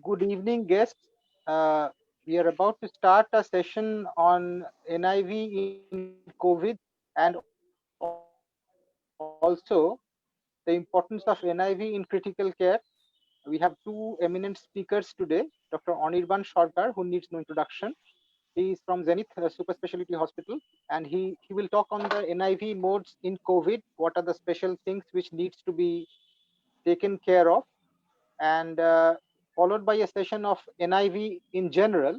Good evening, guests. Uh, we are about to start a session on NIV in COVID and also the importance of NIV in critical care. We have two eminent speakers today, Dr. Anirban Sarkar, who needs no introduction. He is from Zenith Super Specialty Hospital, and he will talk on the NIV modes in COVID. What are the special things which needs to be taken care of? And followed by a session of NIV in general,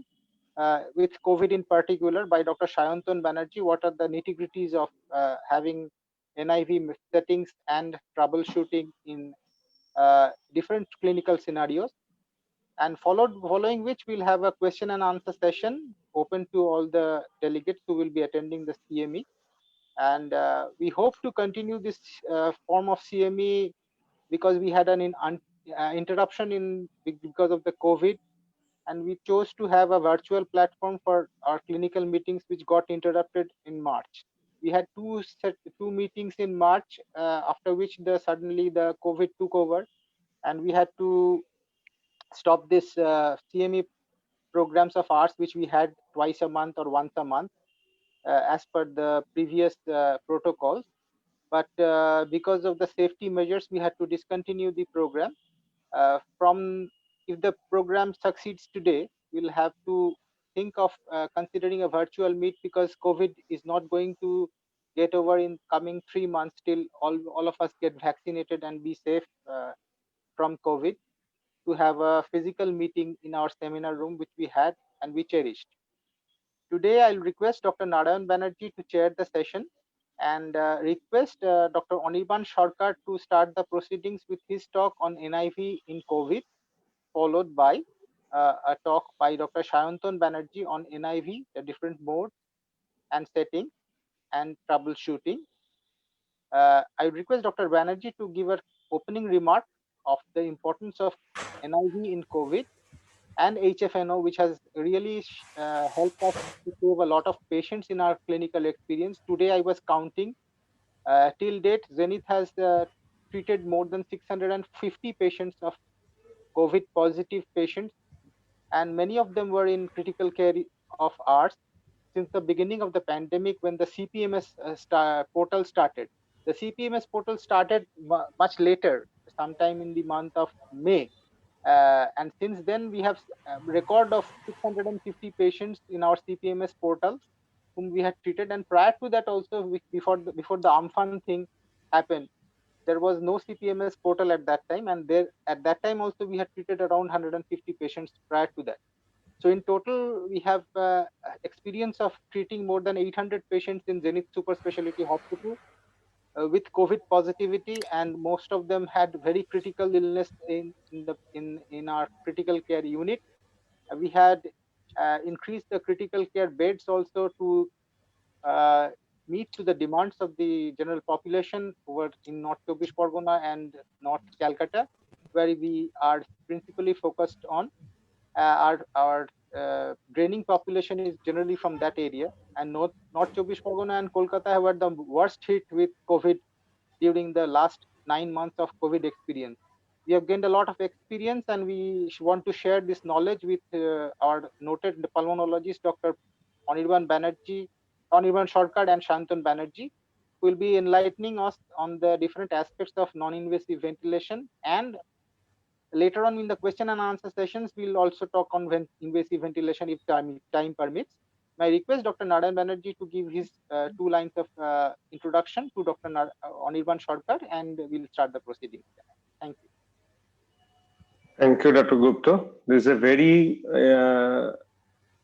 with COVID in particular by Dr. Shayantan Banerjee. What are the nitty-gritties of having NIV settings and troubleshooting in different clinical scenarios? And following which we'll have a question and answer session open to all the delegates who will be attending the CME. And we hope to continue this form of CME because we had interruption because of the COVID, and we chose to have a virtual platform for our clinical meetings, which got interrupted in March. We had two meetings in March, after which suddenly the COVID took over, and we had to stop this CME programs of ours, which we had twice a month or once a month, as per the previous protocols. But because of the safety measures, we had to discontinue the program. From If the program succeeds today, we'll have to think of considering a virtual meet, because COVID is not going to get over in coming 3 months till all of us get vaccinated and be safe from COVID, to have a physical meeting in our seminar room, which we had and we cherished. Today, I'll request Dr. Narayan Banerjee to chair the session, and request Dr. Anirban Sarkar to start the proceedings with his talk on NIV in COVID, followed by a talk by Dr. Shayantan Banerjee on NIV, the different modes and settings and troubleshooting. I request Dr. Banerjee to give an opening remark of the importance of NIV in COVID and HFNO, which has really helped us to save a lot of patients in our clinical experience. Today, I was counting. Till date, Zenith has treated more than 650 patients of COVID positive patients, and many of them were in critical care of ours since the beginning of the pandemic, when the CPMS portal started. The CPMS portal started much later, sometime in the month of May. And since then, we have a record of 650 patients in our CPMS portal whom we had treated. And prior to that, also before the Amphan thing happened, there was no CPMS portal at that time, and there at that time also we had treated around 150 patients prior to that. So in total, we have experience of treating more than 800 patients in Zenith Super Specialty Hospital with COVID positivity, and most of them had very critical illness in our critical care unit. We had increased the critical care beds also to uh, meet to the demands of the general population over in North Chobbish Pargona and North Calcutta, where we are principally focused on. Our draining population is generally from that area, and North Chobbish Pargona and Kolkata were the worst hit with COVID during the last 9 months of COVID experience. We have gained a lot of experience, and we want to share this knowledge with our noted pulmonologist, Dr. Anirban Banerjee, Anirban Sarkar, and Shantan Banerjee, who will be enlightening us on the different aspects of non-invasive ventilation. And later on in the question and answer sessions, we'll also talk on invasive ventilation if time permits. May I request Dr. Narayan Banerjee to give his 2 lines of introduction to Dr. Anirban Sarkar, and we'll start the proceedings. Thank you. Thank you, Dr. Gupta. This is a very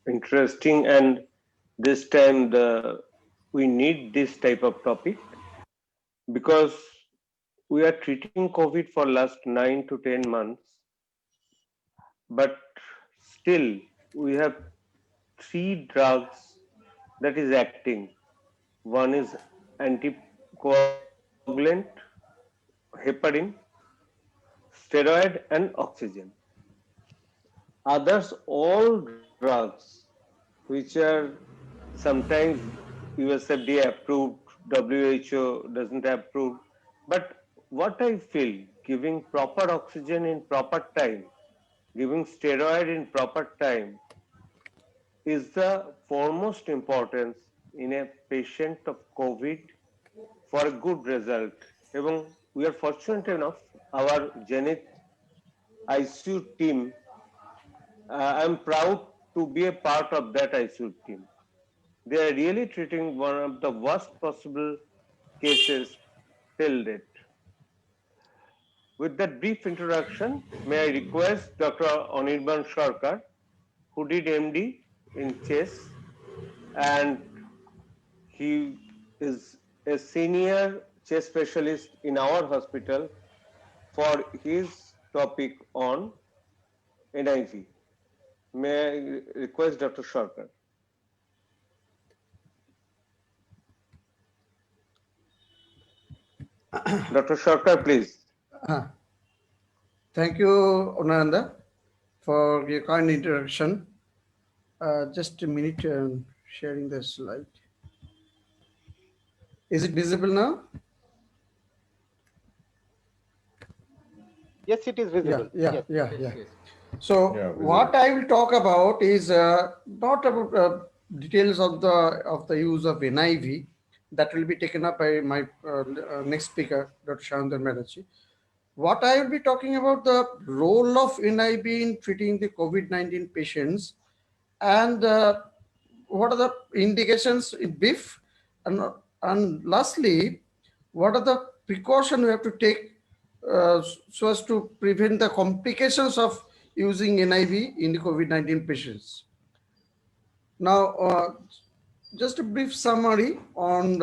interesting, and this time we need this type of topic because we are treating COVID for last 9 to 10 months, but still we have three drugs that is acting. One is anticoagulant, heparin, steroid, and oxygen. Others, all drugs which are sometimes USFDA approved, WHO doesn't approve. But what I feel, giving proper oxygen in proper time giving steroid in proper time is the foremost importance in a patient of COVID for a good result. এবং we are fortunate enough, our Zenith ICU team, I'm proud to be a part of that ICU team. They are really treating one of the worst possible cases till date. With that brief introduction, may I request Dr. Anirban Sarkar, who did MD in chess, and he is a senior chess specialist in our hospital, for his topic on NIV. May I request Dr. Sarkar? Dr. Sarkar, please. Ah, Thank you, Ananda, for your kind introduction. Just a minute, sharing the slide. Is it visible now? Yes, it is visible. Yes. Yeah. So what I will talk about is not about details of the use of NIV. That will be taken up by my next speaker, Dr. Shandan Banerjee. What I will be talking about the role of NIV in treating the COVID-19 patients, and what are the indications in brief, and lastly, what are the precautions we have to take so as to prevent the complications of using NIV in the COVID-19 patients. Now, just a brief summary on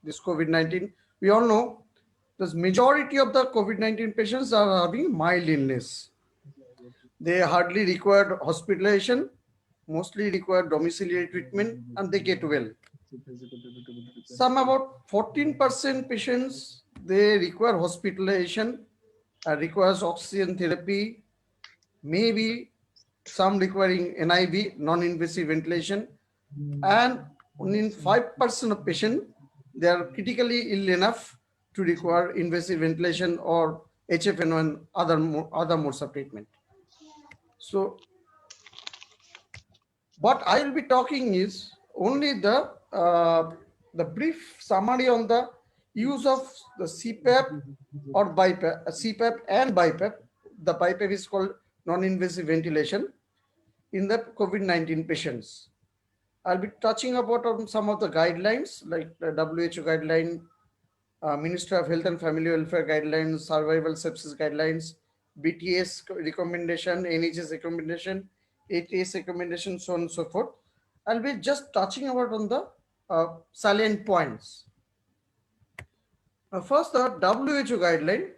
this COVID-19. We all know the majority of the COVID-19 patients are having mild illness. They hardly require hospitalization, mostly require domiciliary treatment, and they get well. Some about 14% patients, they require hospitalization, requires oxygen therapy, maybe some requiring NIV, non-invasive ventilation, and only in 5% of patients, they are critically ill enough to require invasive ventilation or HFNO and other modes of treatment. So what I will be talking is only the brief summary on the use of the CPAP or BiPAP, CPAP and BiPAP. The BiPAP is called non-invasive ventilation in the COVID-19 patients. I'll be touching about on some of the guidelines like the WHO guideline, Ministry of Health and Family Welfare guidelines, survival sepsis guidelines, BTS recommendation, NHS recommendation, ATS recommendation, so on and so forth. I'll be just touching about on the salient points. First, the WHO guideline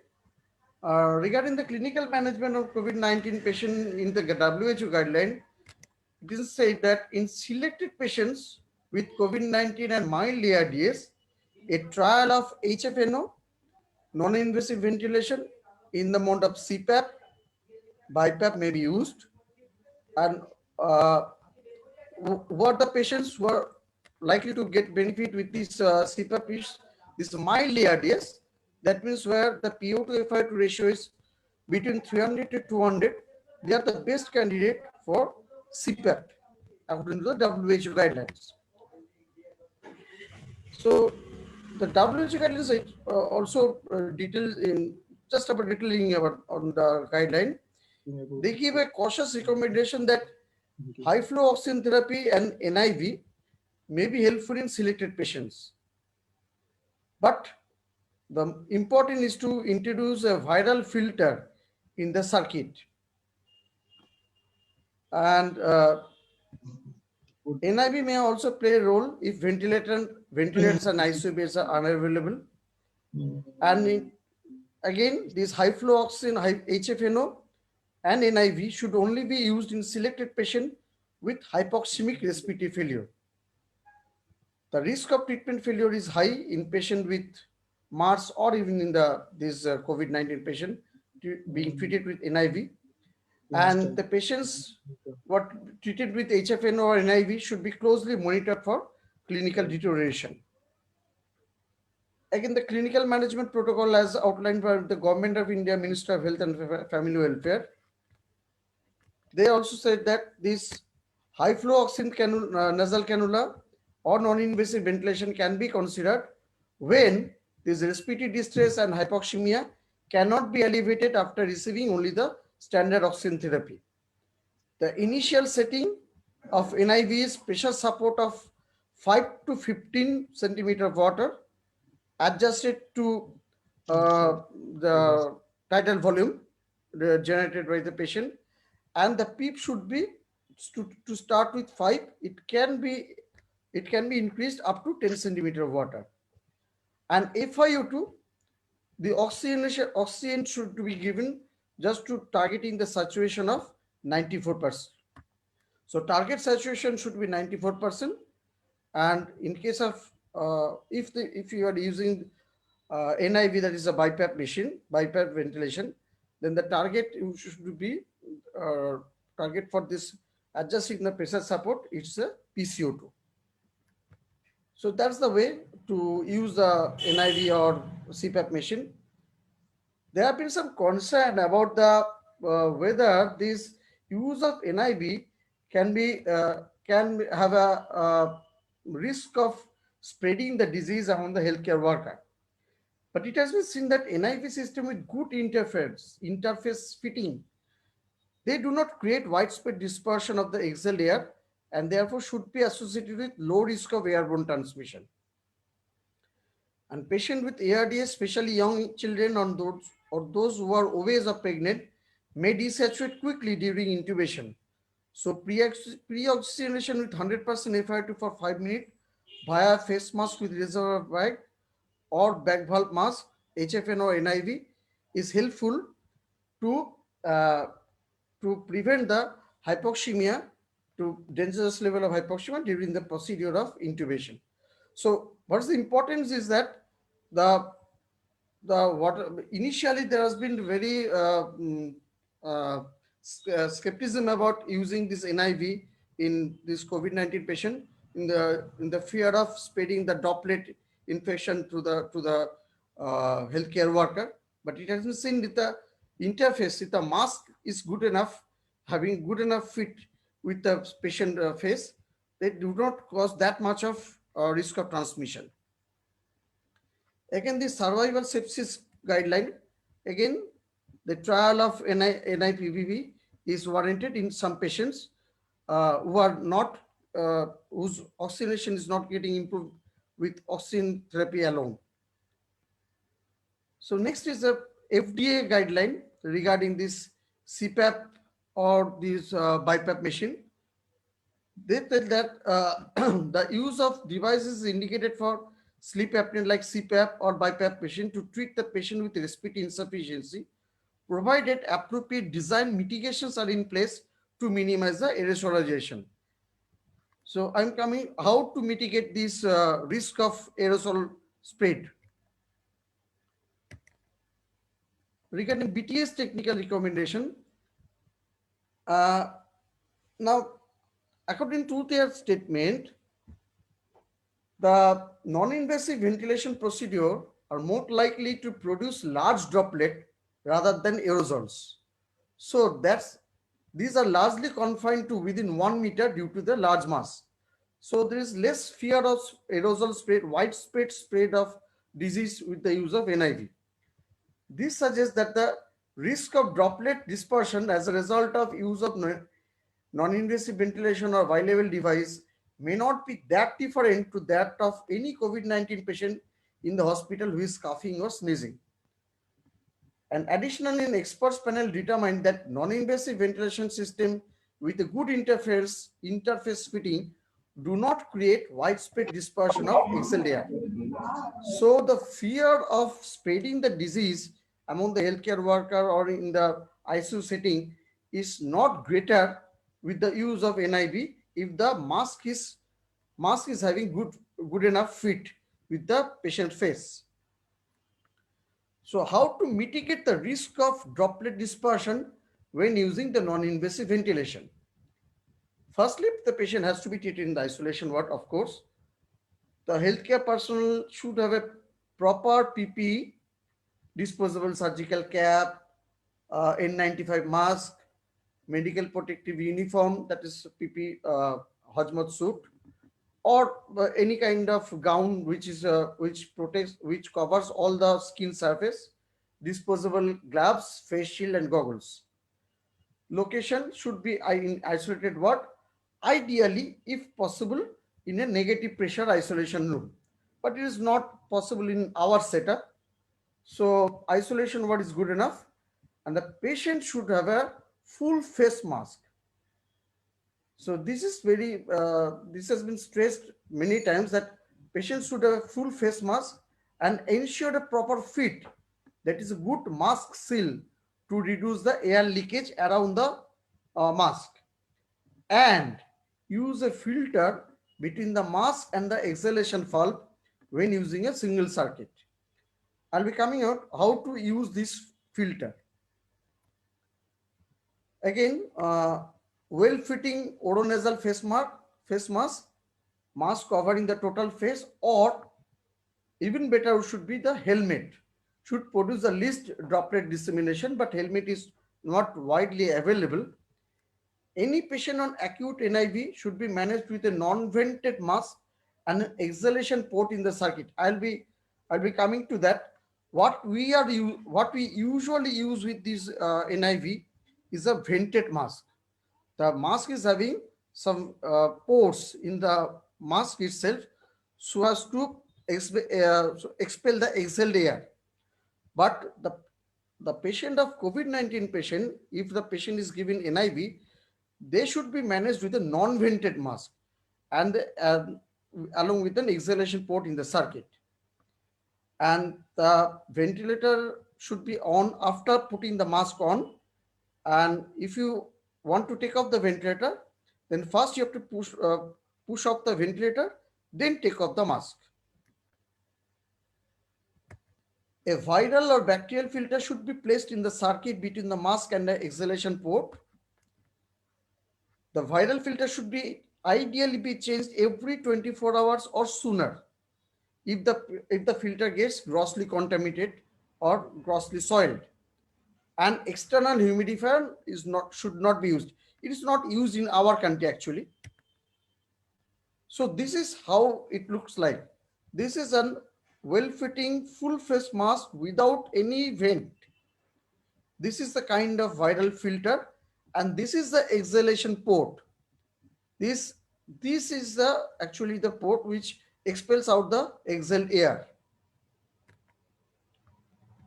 regarding the clinical management of COVID-19 patient in the WHO guideline. It is said that in selected patients with COVID-19 and mild ARDS, a trial of HFNO, non-invasive ventilation in the mode of CPAP, BiPAP may be used, and what the patients were likely to get benefit with this CPAP is this mild ARDS. That means where the PO2 FiO2 ratio is between 300 to 200, they are the best candidate for CPAP according to the WHO guidelines. So the WHO guidelines also details in just about detailing about on the guideline. They give a cautious recommendation that high flow oxygen therapy and NIV may be helpful in selected patients. But the important is to introduce a viral filter in the circuit. And NIV may also play a role if ventilators and ICU beds are unavailable. And again, this high flow oxygen, HFNO and NIV should only be used in selected patient with hypoxemic respiratory failure. The risk of treatment failure is high in patient with MARS or even in this COVID-19 patient being treated with NIV. And the patients what treated with HFNO or NIV should be closely monitored for clinical deterioration. Again, the clinical management protocol as outlined by the Government of India, Ministry of Health and Family Welfare, they also said that this high flow oxygen nasal cannula or non-invasive ventilation can be considered when this respiratory distress and hypoxemia cannot be alleviated after receiving only the standard oxygen therapy. The initial setting of NIV is pressure support of 5 to 15 centimeter of water adjusted to the tidal volume generated by the patient, and the PEEP should be to start with 5. It can be increased up to 10 centimeter of water. And FiO2, the oxygen should be given just to targeting the saturation of 94%. So target saturation should be 94%. And in case of if you are using NIV, that is a BiPAP machine, BiPAP ventilation, then the target should be target for this adjusting the pressure support. It's a PCO2. So that's the way to use the NIV or CPAP machine. There have been some concern about the whether this use of NIV can have a risk of spreading the disease among the healthcare worker. But it has been seen that NIV system with good interface fitting, they do not create widespread dispersion of the exhaled air and therefore should be associated with low risk of airborne transmission. And patients with ARDS, especially young children or those who are obese or pregnant, may desaturate quickly during intubation. So pre-oxygenation with 100% FiO2 for 5 minutes via face mask with reservoir bag or back valve mask, HFN or NIV, is helpful to prevent the hypoxemia, to dangerous level of hypoxemia during the procedure of intubation. So what's the importance is that the water, initially there has been very skepticism about using this NIV in this COVID-19 patient in the fear of spreading the droplet infection to the healthcare worker. But it has been seen with the interface, if the mask is good enough, having good enough fit with the patient face, they do not cause that much of risk of transmission. Again, the survival sepsis guideline, again, the trial of NIPVV is warranted in some patients who are not, whose oxygenation is not getting improved with oxygen therapy alone. So next is the FDA guideline regarding this CPAP or this BiPAP machine. They said that the use of devices is indicated for sleep apnea like CPAP or BiPAP machine to treat the patient with respiratory insufficiency, provided appropriate design mitigations are in place to minimize the aerosolization. So I'm coming how to mitigate this risk of aerosol spread. Regarding BTS technical recommendation, now according to their statement, the non-invasive ventilation procedure are more likely to produce large droplet rather than aerosols. So these are largely confined to within 1 meter due to the large mass. So there is less fear of aerosol spread, widespread spread of disease with the use of NIV. This suggests that the risk of droplet dispersion as a result of use of non-invasive ventilation or bi-level device may not be that different to that of any COVID-19 patient in the hospital who is coughing or sneezing. And additionally, an experts panel determined that non-invasive ventilation system with a good interface fitting do not create widespread dispersion of exhaled air. So the fear of spreading the disease among the healthcare worker or in the ICU setting is not greater with the use of NIV if the mask is having good enough fit with the patient face. So how to mitigate the risk of droplet dispersion when using the non-invasive ventilation? Firstly, the patient has to be treated in the isolation ward, of course. The healthcare personnel should have a proper PPE, disposable surgical cap, N95 mask, medical protective uniform, that is PP, hazmat suit, or any kind of gown which is which protects, which covers all the skin surface, disposable gloves, face shield and goggles. Location should be in isolated ward, ideally if possible in a negative pressure isolation room, but it is not possible in our setup. So isolation ward is good enough, and the patient should have a full face mask. So this is very, this has been stressed many times, that patients should have a full face mask and ensure a proper fit, that is a good mask seal to reduce the air leakage around the mask, and use a filter between the mask and the exhalation valve when using a single circuit. I'll be coming out how to use this filter. Again, well-fitting oronasal face mask, mask covering the total face, or even better should be the helmet. Should produce the least droplet dissemination, but helmet is not widely available. Any patient on acute NIV should be managed with a non-vented mask and an exhalation port in the circuit. I'll be coming to that. What we usually use with this NIV is a vented mask. The mask is having some pores in the mask itself, so as to expel the exhaled air. But the patient of COVID-19 patient, if the patient is given NIV, they should be managed with a non-vented mask and along with an exhalation port in the circuit. And the ventilator should be on after putting the mask on. And if you want to take off the ventilator, then first you have to push off the ventilator, then take off the mask. A viral or bacterial filter should be placed in the circuit between the mask and the exhalation port. The viral filter should be ideally be changed every 24 hours or sooner if the filter gets grossly contaminated or grossly soiled. An external humidifier should not be used. It is not used in our country actually. So this is how it looks like. This is an well-fitting full face mask without any vent. This is the kind of viral filter, and this is the exhalation port. This is actually the port which expels out the exhaled air.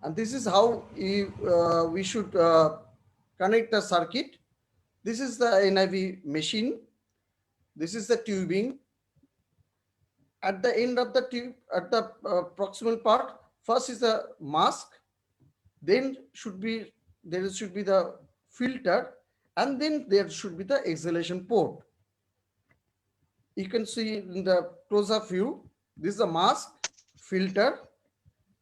And this is how we should connect the circuit. This is the NIV machine. This is the tubing. At the end of the tube, at the proximal part, first is the mask, then there should be the filter, and then there should be the exhalation port. You can see in the close-up view, this is the mask, filter.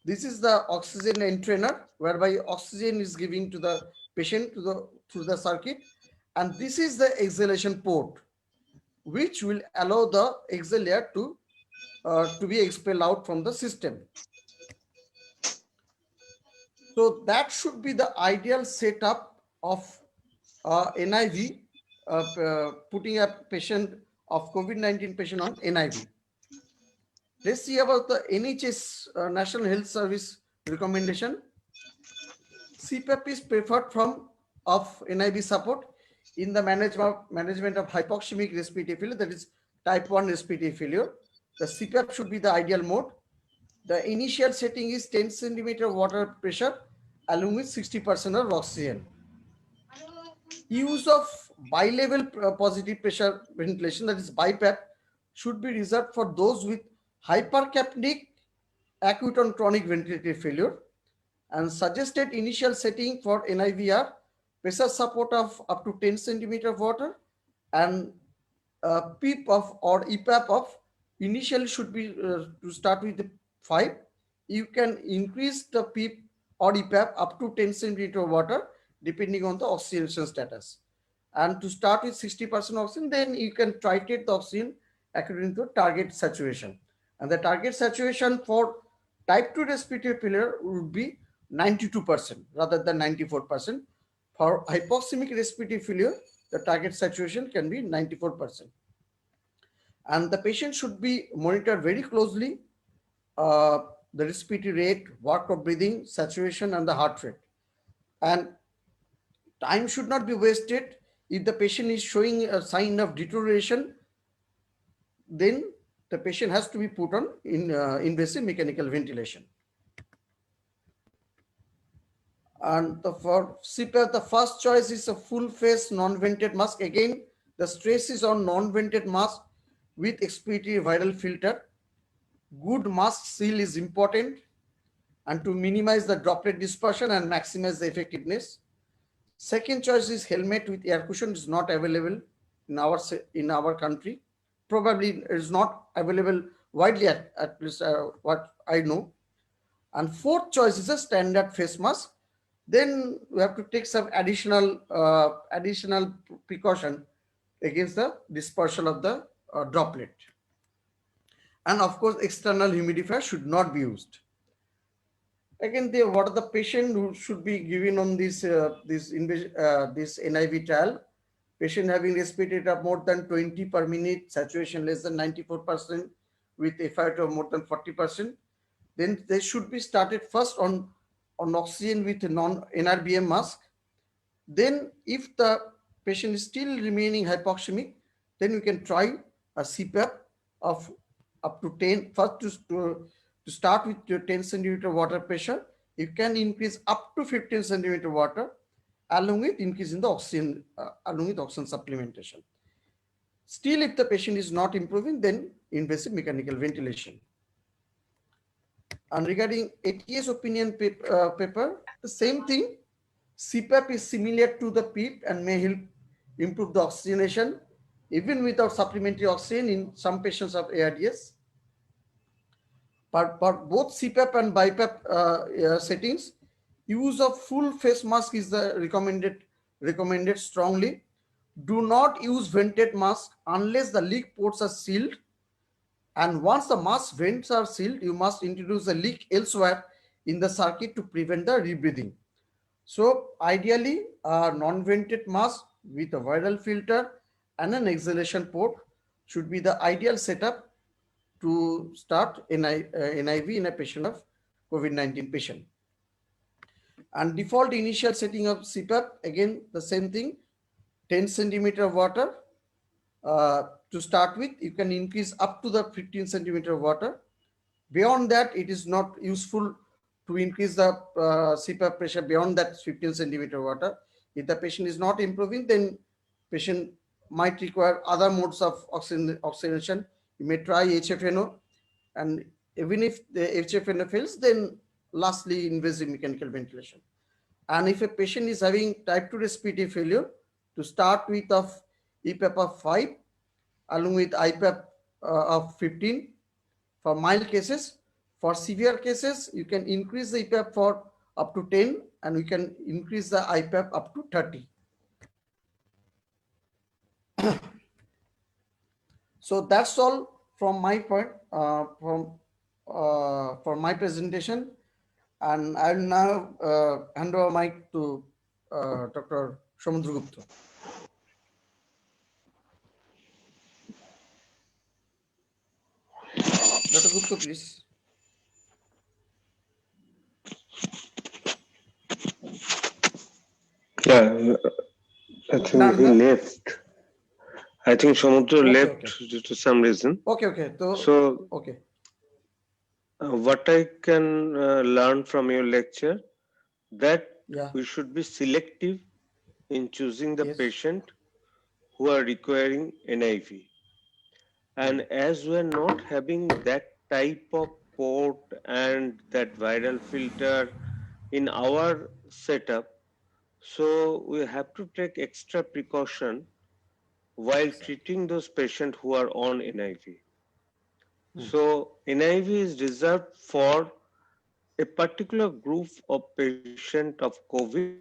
This is the oxygen entrainer, whereby oxygen is given to the patient through the circuit, and this is the exhalation port, which will allow the exhale air to be expelled out from the system. So that should be the ideal setup of NIV, putting a patient of COVID-19 patient on NIV. Let's see about the NHS National Health Service recommendation. CPAP is preferred from of NIV support in the management of hypoxemic respiratory failure, that is type 1 respiratory failure. The CPAP should be the ideal mode. The initial setting is 10 centimeter water pressure along with 60% of oxygen. Use of bilevel positive pressure ventilation, that is BiPAP, should be reserved for those with hypercapnic acute and chronic ventilator failure. And suggested initial setting for NIVR, pressure support of up to 10 centimeter of water, and PEEP of or EPAP of initially should be to start with 5. You can increase the PEEP or EPAP up to 10 centimeter of water depending on the oxygenation status. And to start with 60% oxygen, then you can titrate the oxygen according to target saturation. And the target saturation for type 2 respiratory failure would be 92% rather than 94%. For hypoxemic respiratory failure, the target saturation can be 94%. And the patient should be monitored very closely, uh, the respiratory rate, work of breathing, saturation, and the heart rate. And time should not be wasted. If the patient is showing a sign of deterioration, then the patient has to be put on invasive mechanical ventilation. And for CPAP, the first choice is a full face non-vented mask. Again, the stress is on non-vented mask with expiratory viral filter. Good mask seal is important, and to minimize the droplet dispersion and maximize the effectiveness. Second choice is helmet with air cushion. Is not available in our country. Probably it is not available widely, at least what I know. And fourth choice is a standard face mask. Then we have to take some additional precaution against the dispersal of the droplet. And of course, external humidifier should not be used. Again, what are the patient who should be given on this NIV trial? Patient having respiratory rate of more than 20 per minute, saturation less than 94%, with FiO2 of more than 40%. Then they should be started first on oxygen with a non-NRBM mask. Then if the patient is still remaining hypoxemic, then we can try a CPAP of up to 10. First, to start with your 10 centimeter water pressure, you can increase up to 15 centimeter water along with increase in the oxygen, along with oxygen supplementation. Still, if the patient is not improving, then invasive mechanical ventilation. And regarding ATS opinion paper, the same thing. CPAP is similar to the PEEP and may help improve the oxygenation even without supplementary oxygen in some patients of ARDS. But for both CPAP and BiPAP settings, use of full face mask is the recommended strongly. Do not use vented mask unless the leak ports are sealed. And once the mask vents are sealed, you must introduce a leak elsewhere in the circuit to prevent the rebreathing. So ideally, a non-vented mask with a viral filter and an exhalation port should be the ideal setup to start NIV in a patient of COVID-19 patient. And default initial setting of CPAP, again, the same thing, 10 centimeter of water. To start with, you can increase up to the 15 centimeter of water. Beyond that, it is not useful to increase the CPAP pressure beyond that 15 centimeter water. If the patient is not improving, then patient might require other modes of oxygenation. You may try HFNO, and even if the HFNO fails, then lastly invasive mechanical ventilation. And if a patient is having type 2 respiratory failure, to start with of EPAP of 5 along with IPAP of 15 for mild cases. For severe cases, you can increase the EPAP for up to 10 and we can increase the IPAP up to 30. So that's all from my point, for my presentation. And I will now hand over mic to Dr. Samudra Gupta. Dr. Gupta, please. Yeah, I think he left. I think Samudra left due to some reason. Okay. So, okay. What I can learn from your lecture, that we should be selective in choosing the patient who are requiring NIV. And as we are not having that type of port and that viral filter in our setup, so we have to take extra precaution while treating those patients who are on NIV. So NIV is reserved for a particular group of patients of COVID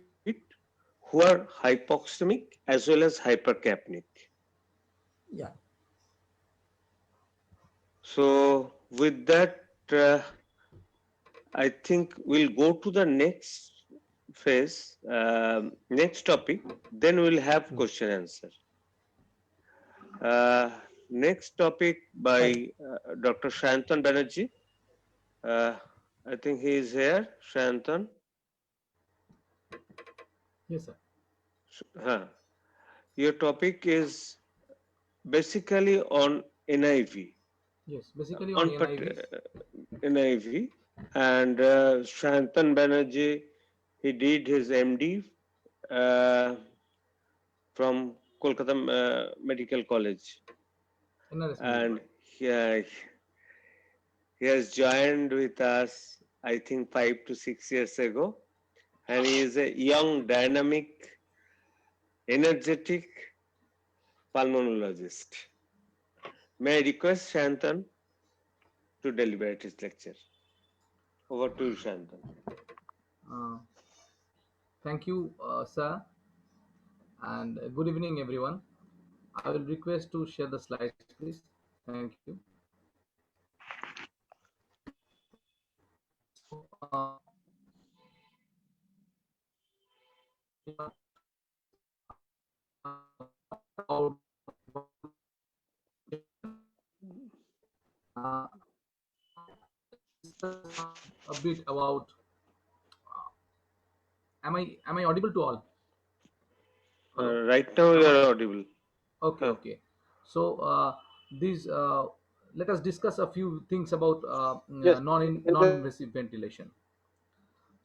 who are hypoxemic as well as hypercapnic. Yeah. So with that, I think we'll go to the next phase. Next topic, then we'll have question answer. Uh, Next topic Right. by Dr. Shantan Banerjee. Uh, I think he is here. Shantan. Yes, sir. Huh. Your topic is basically on NIV, Yes, basically on on NIVs. NIV, and Shantan Banerjee, he did his MD uh, from Kolkata Medical College, NRS Medical and College. he has joined with us, I think, 5 to 6 years ago, and he is a young, dynamic, energetic pulmonologist. May I request Shantan to deliberate his lecture? Over to you, Shantan. Uh, Thank you, sir, and good evening, everyone. I will request to share the slides, please. Thank you. So, about uh, a bit about. Am I audible to all? Hello. Right now, you Am I are audible. okay? Huh. Okay. So these let us discuss a few things about Yes, yes, non-invasive ventilation.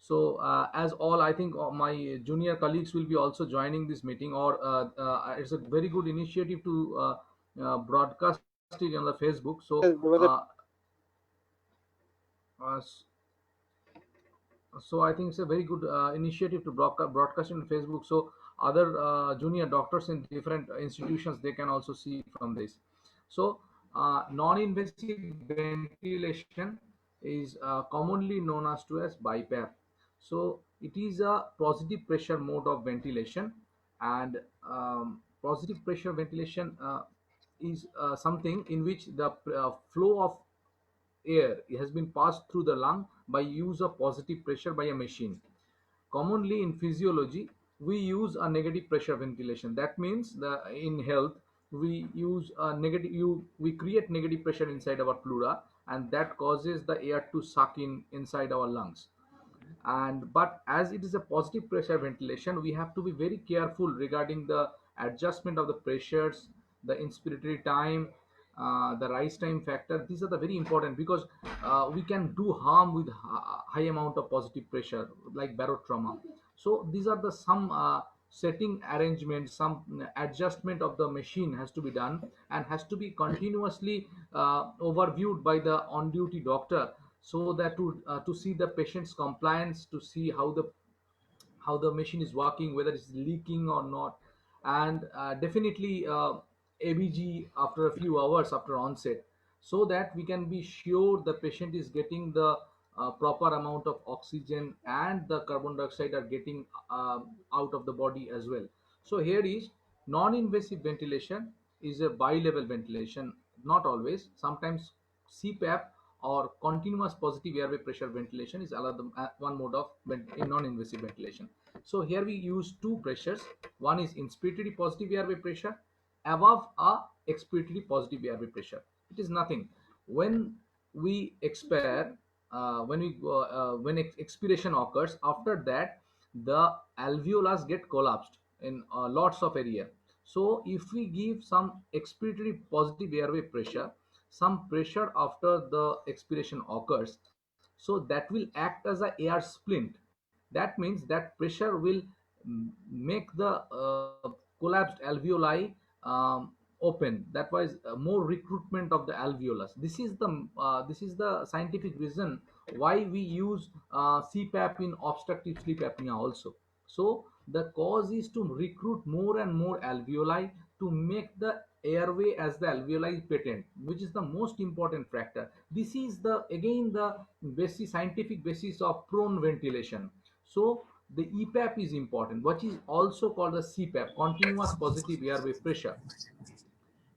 So, as all, I think my junior colleagues will be also joining this meeting, or it's a very good initiative to broadcast it on the Facebook. So, there was a uh, so I think it's a very good initiative to broadcast on Facebook. So, other junior doctors in different institutions, they can also see from this. So, non-invasive ventilation is commonly known as BiPAP. So it is a positive pressure mode of ventilation, and positive pressure ventilation is something in which the flow of air has been passed through the lung by use of positive pressure by a machine. Commonly in physiology, we use a negative pressure ventilation. That means the in health we use a negative you we create negative pressure inside our pleura, and that causes the air to suck in inside our lungs. And but as it is a positive pressure ventilation, we have to be very careful regarding the adjustment of the pressures, the inspiratory time, the rise time factor. These are the very important, because we can do harm with high amount of positive pressure, like barotrauma. So these are the some setting arrangement, some adjustment of the machine has to be done, and has to be continuously overviewed by the on duty doctor, so that to see the patient's compliance, to see how the machine is working, whether it's leaking or not. And definitely ABG after a few hours after onset, so that we can be sure the patient is getting the proper amount of oxygen, and the carbon dioxide are getting out of the body as well. So here is non-invasive ventilation is a bi-level ventilation. Not always, sometimes CPAP or continuous positive airway pressure ventilation is another one mode of non-invasive ventilation. So here we use two pressures. One is inspiratory positive airway pressure above a expiratory positive airway pressure. It is nothing. When we expire, when expiration occurs, after that the alveolus get collapsed in lots of area. So if we give some expiratory positive airway pressure, some pressure after the expiration occurs, so that will act as a air splint. That means that pressure will make the collapsed alveoli open. That was more recruitment of the alveolus. This is the scientific reason why we use CPAP in obstructive sleep apnea also. So the cause is to recruit more and more alveoli, to make the airway as the alveoli patent, which is the most important factor. This is the again the basis, scientific basis of prone ventilation. So the EPAP is important, which is also called the CPAP, continuous positive airway pressure.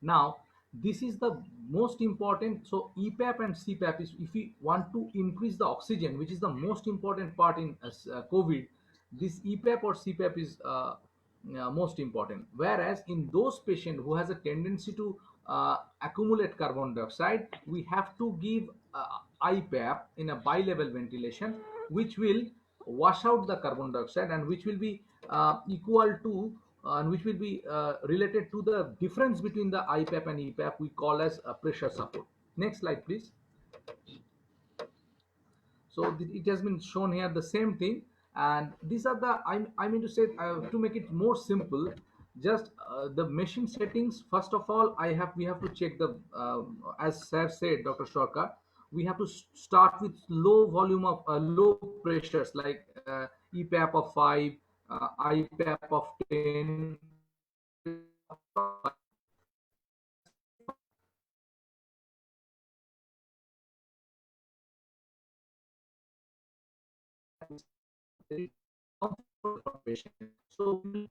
Now, this is the most important. So EPAP and CPAP is, if we want to increase the oxygen, which is the most important part in COVID, this EPAP or CPAP is most important. Whereas in those patients who has a tendency to accumulate carbon dioxide, we have to give IPAP in a bi-level ventilation, which will wash out the carbon dioxide and which will be equal to and which will be related to the difference between the IPAP and EPAP we call as a pressure support. Next slide, please. So it has been shown here the same thing, and these are the I mean to say to make it more simple, just the machine settings. First of all, we have to check the as sir said, Dr. Shorka, we have to start with low volume of low pressures like EPAP of 5, IPAP of 10, patient. So we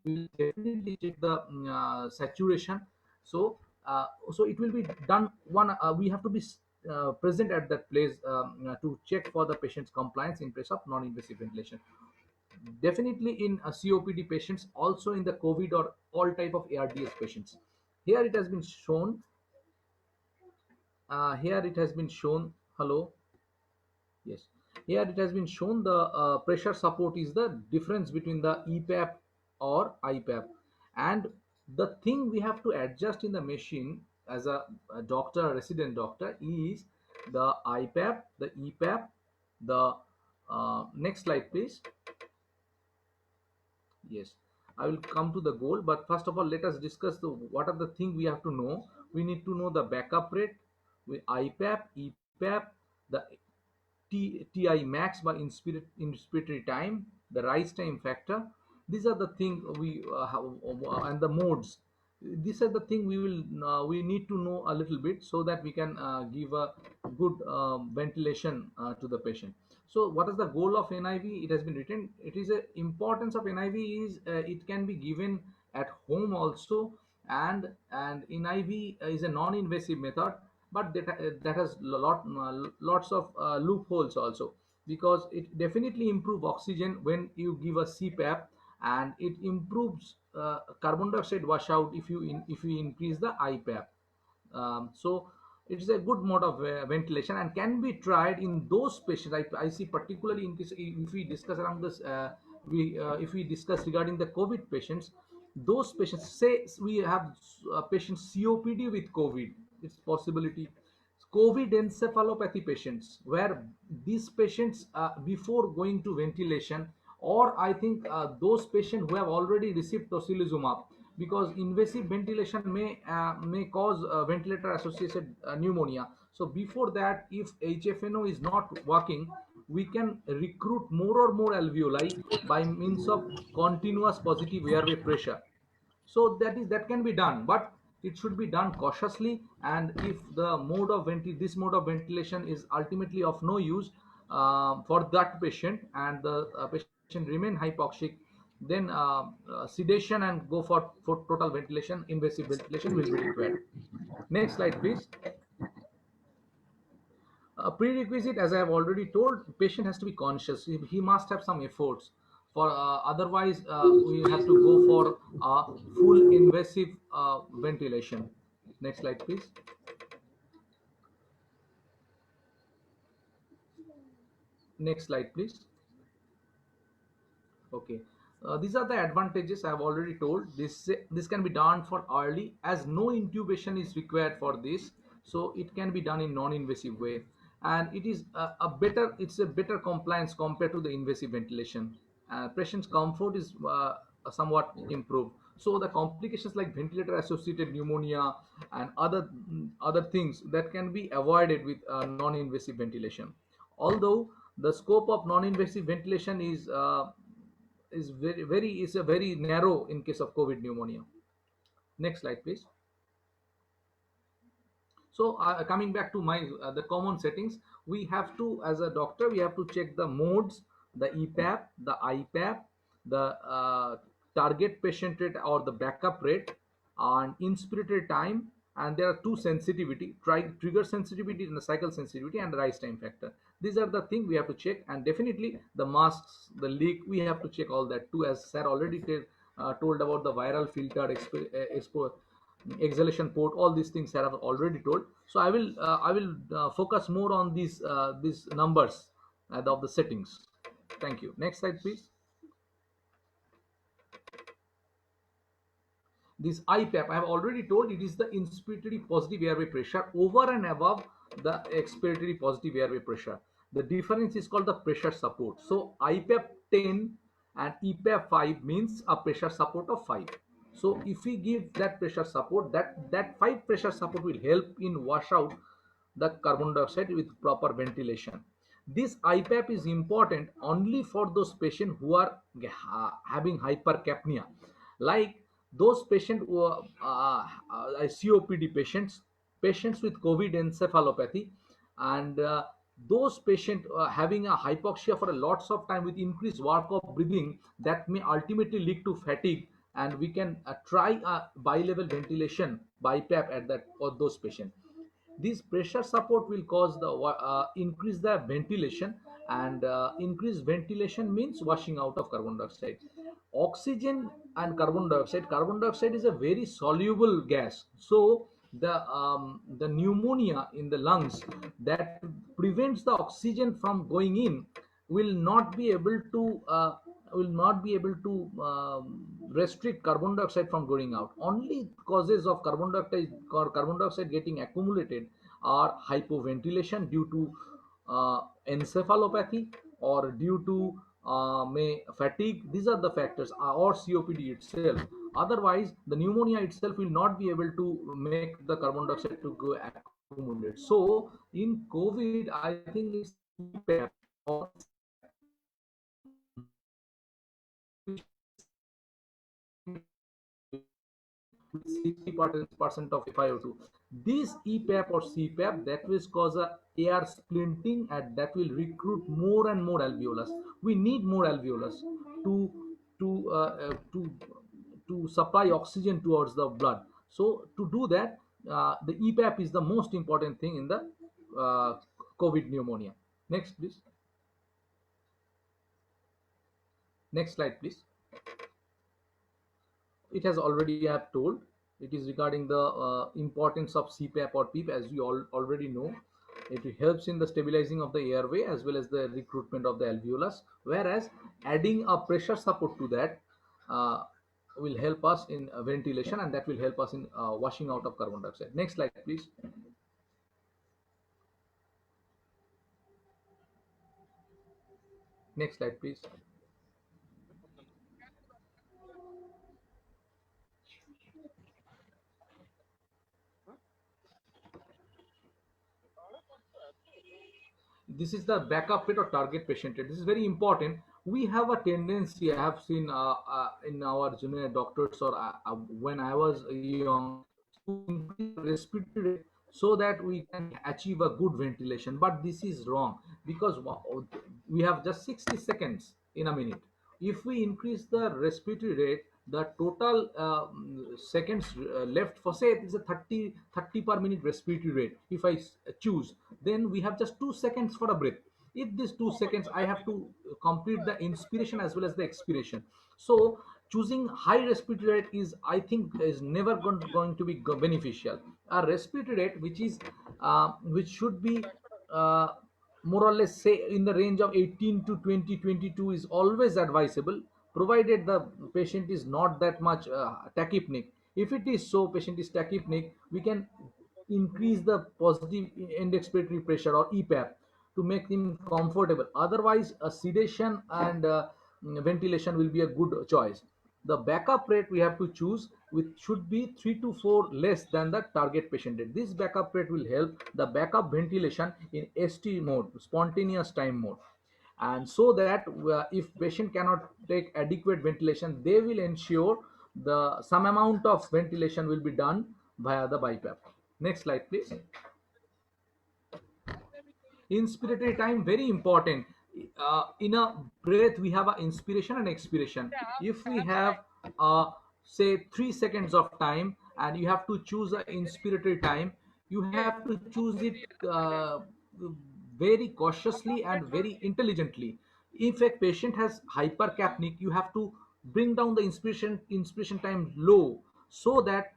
will definitely check the saturation. So so it will be done one. We have to be present at that place to check for the patient's compliance in place of non-invasive ventilation. Definitely in COPD patients, also in the COVID or all type of ARDS patients. Here it has been shown. Here it has been shown. Hello. Yes. Here it has been shown the pressure support is the difference between the EPAP or IPAP. And the thing we have to adjust in the machine as a doctor, a resident doctor, is the IPAP, the EPAP, the next slide, please. Yes, I will come to the goal, but first of all, let us discuss the what are the things we have to know. We need to know the backup rate, with IPAP, EPAP, the TI max by inspiratory time, the rise time factor. These are the things we have, and the modes. These are the thing we need to know a little bit so that we can give a good ventilation to the patient. So what is the goal of NIV? It has been written. It is a importance of NIV is it can be given at home also, and NIV is a non-invasive method, but that has lots of loopholes also, because it definitely improves oxygen when you give a CPAP, and it improves carbon dioxide washout if you increase the IPAP. So it's a good mode of ventilation and can be tried in those patients. I see particularly in case if we discuss around this, we if we discuss regarding the COVID patients, those patients say we have patients COPD with COVID. It's possibility. COVID encephalopathy patients, where these patients before going to ventilation, or I think those patients who have already received tocilizumab, because invasive ventilation may cause ventilator associated pneumonia. So before that, if HFNO is not working, we can recruit more or more alveoli by means of continuous positive airway pressure. So that can be done, but it should be done cautiously. And if the this mode of ventilation is ultimately of no use for that patient, and the patient remain hypoxic, then sedation and go for total ventilation, invasive ventilation will be required. Next slide, please. Prerequisite, as I have already told, patient has to be conscious. He must have some efforts. For otherwise, we have to go for full invasive ventilation. Next slide, please. Next slide, please. Okay. These are the advantages I have already told. This can be done for early, as no intubation is required for this, so it can be done in non-invasive way, and it is it's a better compliance compared to the invasive ventilation. Patient's comfort is somewhat improved. So the complications like ventilator associated pneumonia and other things that can be avoided with non-invasive ventilation. Although the scope of non-invasive ventilation is very narrow in case of COVID pneumonia. Next slide, please. So coming back to my the common settings, we have to, as a doctor, we have to check the modes, the EPAP, the IPAP, the target patient rate or the backup rate, and inspiratory time, and there are two sensitivity, trigger sensitivity and the cycle sensitivity and the rise time factor. These are the thing we have to check, and definitely the masks, the leak, we have to check all that too, as sir already told about the viral filter, exhalation port, all these things I have already told. So I will focus more on these numbers of the settings. Thank you. Next slide, please. This IPAP, I have already told, it is the inspiratory positive airway pressure over and above the expiratory positive airway pressure. The difference is called the pressure support. So IPAP 10 and EPAP 5 means a pressure support of 5. So if we give that pressure support, that 5 pressure support will help in wash out the carbon dioxide with proper ventilation. This IPAP is important only for those patients who are having hypercapnia, like those patients who are COPD patients, patients with COVID encephalopathy, and those patients having a hypoxia for a lots of time with increased work of breathing, that may ultimately lead to fatigue, and we can try a bilevel ventilation BiPAP at that for those patients. This pressure support will cause the increase the ventilation, and increased ventilation means washing out of carbon dioxide. Oxygen and carbon dioxide is a very soluble gas, so the pneumonia in the lungs that prevents the oxygen from going in will not be able to restrict carbon dioxide from going out. Only causes of carbon dioxide getting accumulated are hypoventilation due to encephalopathy, or due to may fatigue. These are the factors, or COPD itself. Otherwise the pneumonia itself will not be able to make the carbon dioxide to go accumulate. So in COVID, I think it's CPAP or with 60% of FiO2. This EPAP or CPAP, that will cause a air splinting, and that will recruit more and more alveolus. We need more alveolus to to uh, uh, to to supply oxygen towards the blood. So to do that, the EPAP is the most important thing in the uh, COVID pneumonia. Next, please. Next slide, please. It has already have told. It is regarding the importance of CPAP or PEEP, as we all already know. It helps in the stabilizing of the airway as well as the recruitment of the alveolus, whereas adding a pressure support to that will help us in ventilation, and that will help us in washing out of carbon dioxide. Next slide, please. Next slide, please. This is the backup rate or target patient rate. This is very important. We have a tendency, I have seen in our junior doctors, or when I was young, to increase respiratory rate so that we can achieve a good ventilation. But this is wrong, because we have just 60 seconds in a minute. If we increase the respiratory rate, the total seconds left for, say it's a 30 per minute respiratory rate, if I choose, then we have just 2 seconds for a breath. If this 2 seconds, I have to complete the inspiration as well as the expiration. So choosing high respiratory rate is, I think, is never going to be beneficial. A respiratory rate which should be uh, more or less, say, in the range of 18 to 20, 22 is always advisable, provided the patient is not that much tachypneic. If it is so, patient is tachypneic, we can increase the positive end expiratory pressure or EPAP to make him comfortable. Otherwise, a sedation and ventilation will be a good choice. The backup rate we have to choose which should be 3 to 4 less than the target patient rate. This backup rate will help the backup ventilation in ST mode, spontaneous time mode, and so that if patient cannot take adequate ventilation, they will ensure the some amount of ventilation will be done via the BiPAP. Next slide, please. Inspiratory time, very important. In a breath we have an inspiration and expiration. If we have say 3 seconds of time and you have to choose an inspiratory time. You have to choose it very cautiously and very intelligently. If a patient has hypercapnic, you have to bring down the inspiration time low, so that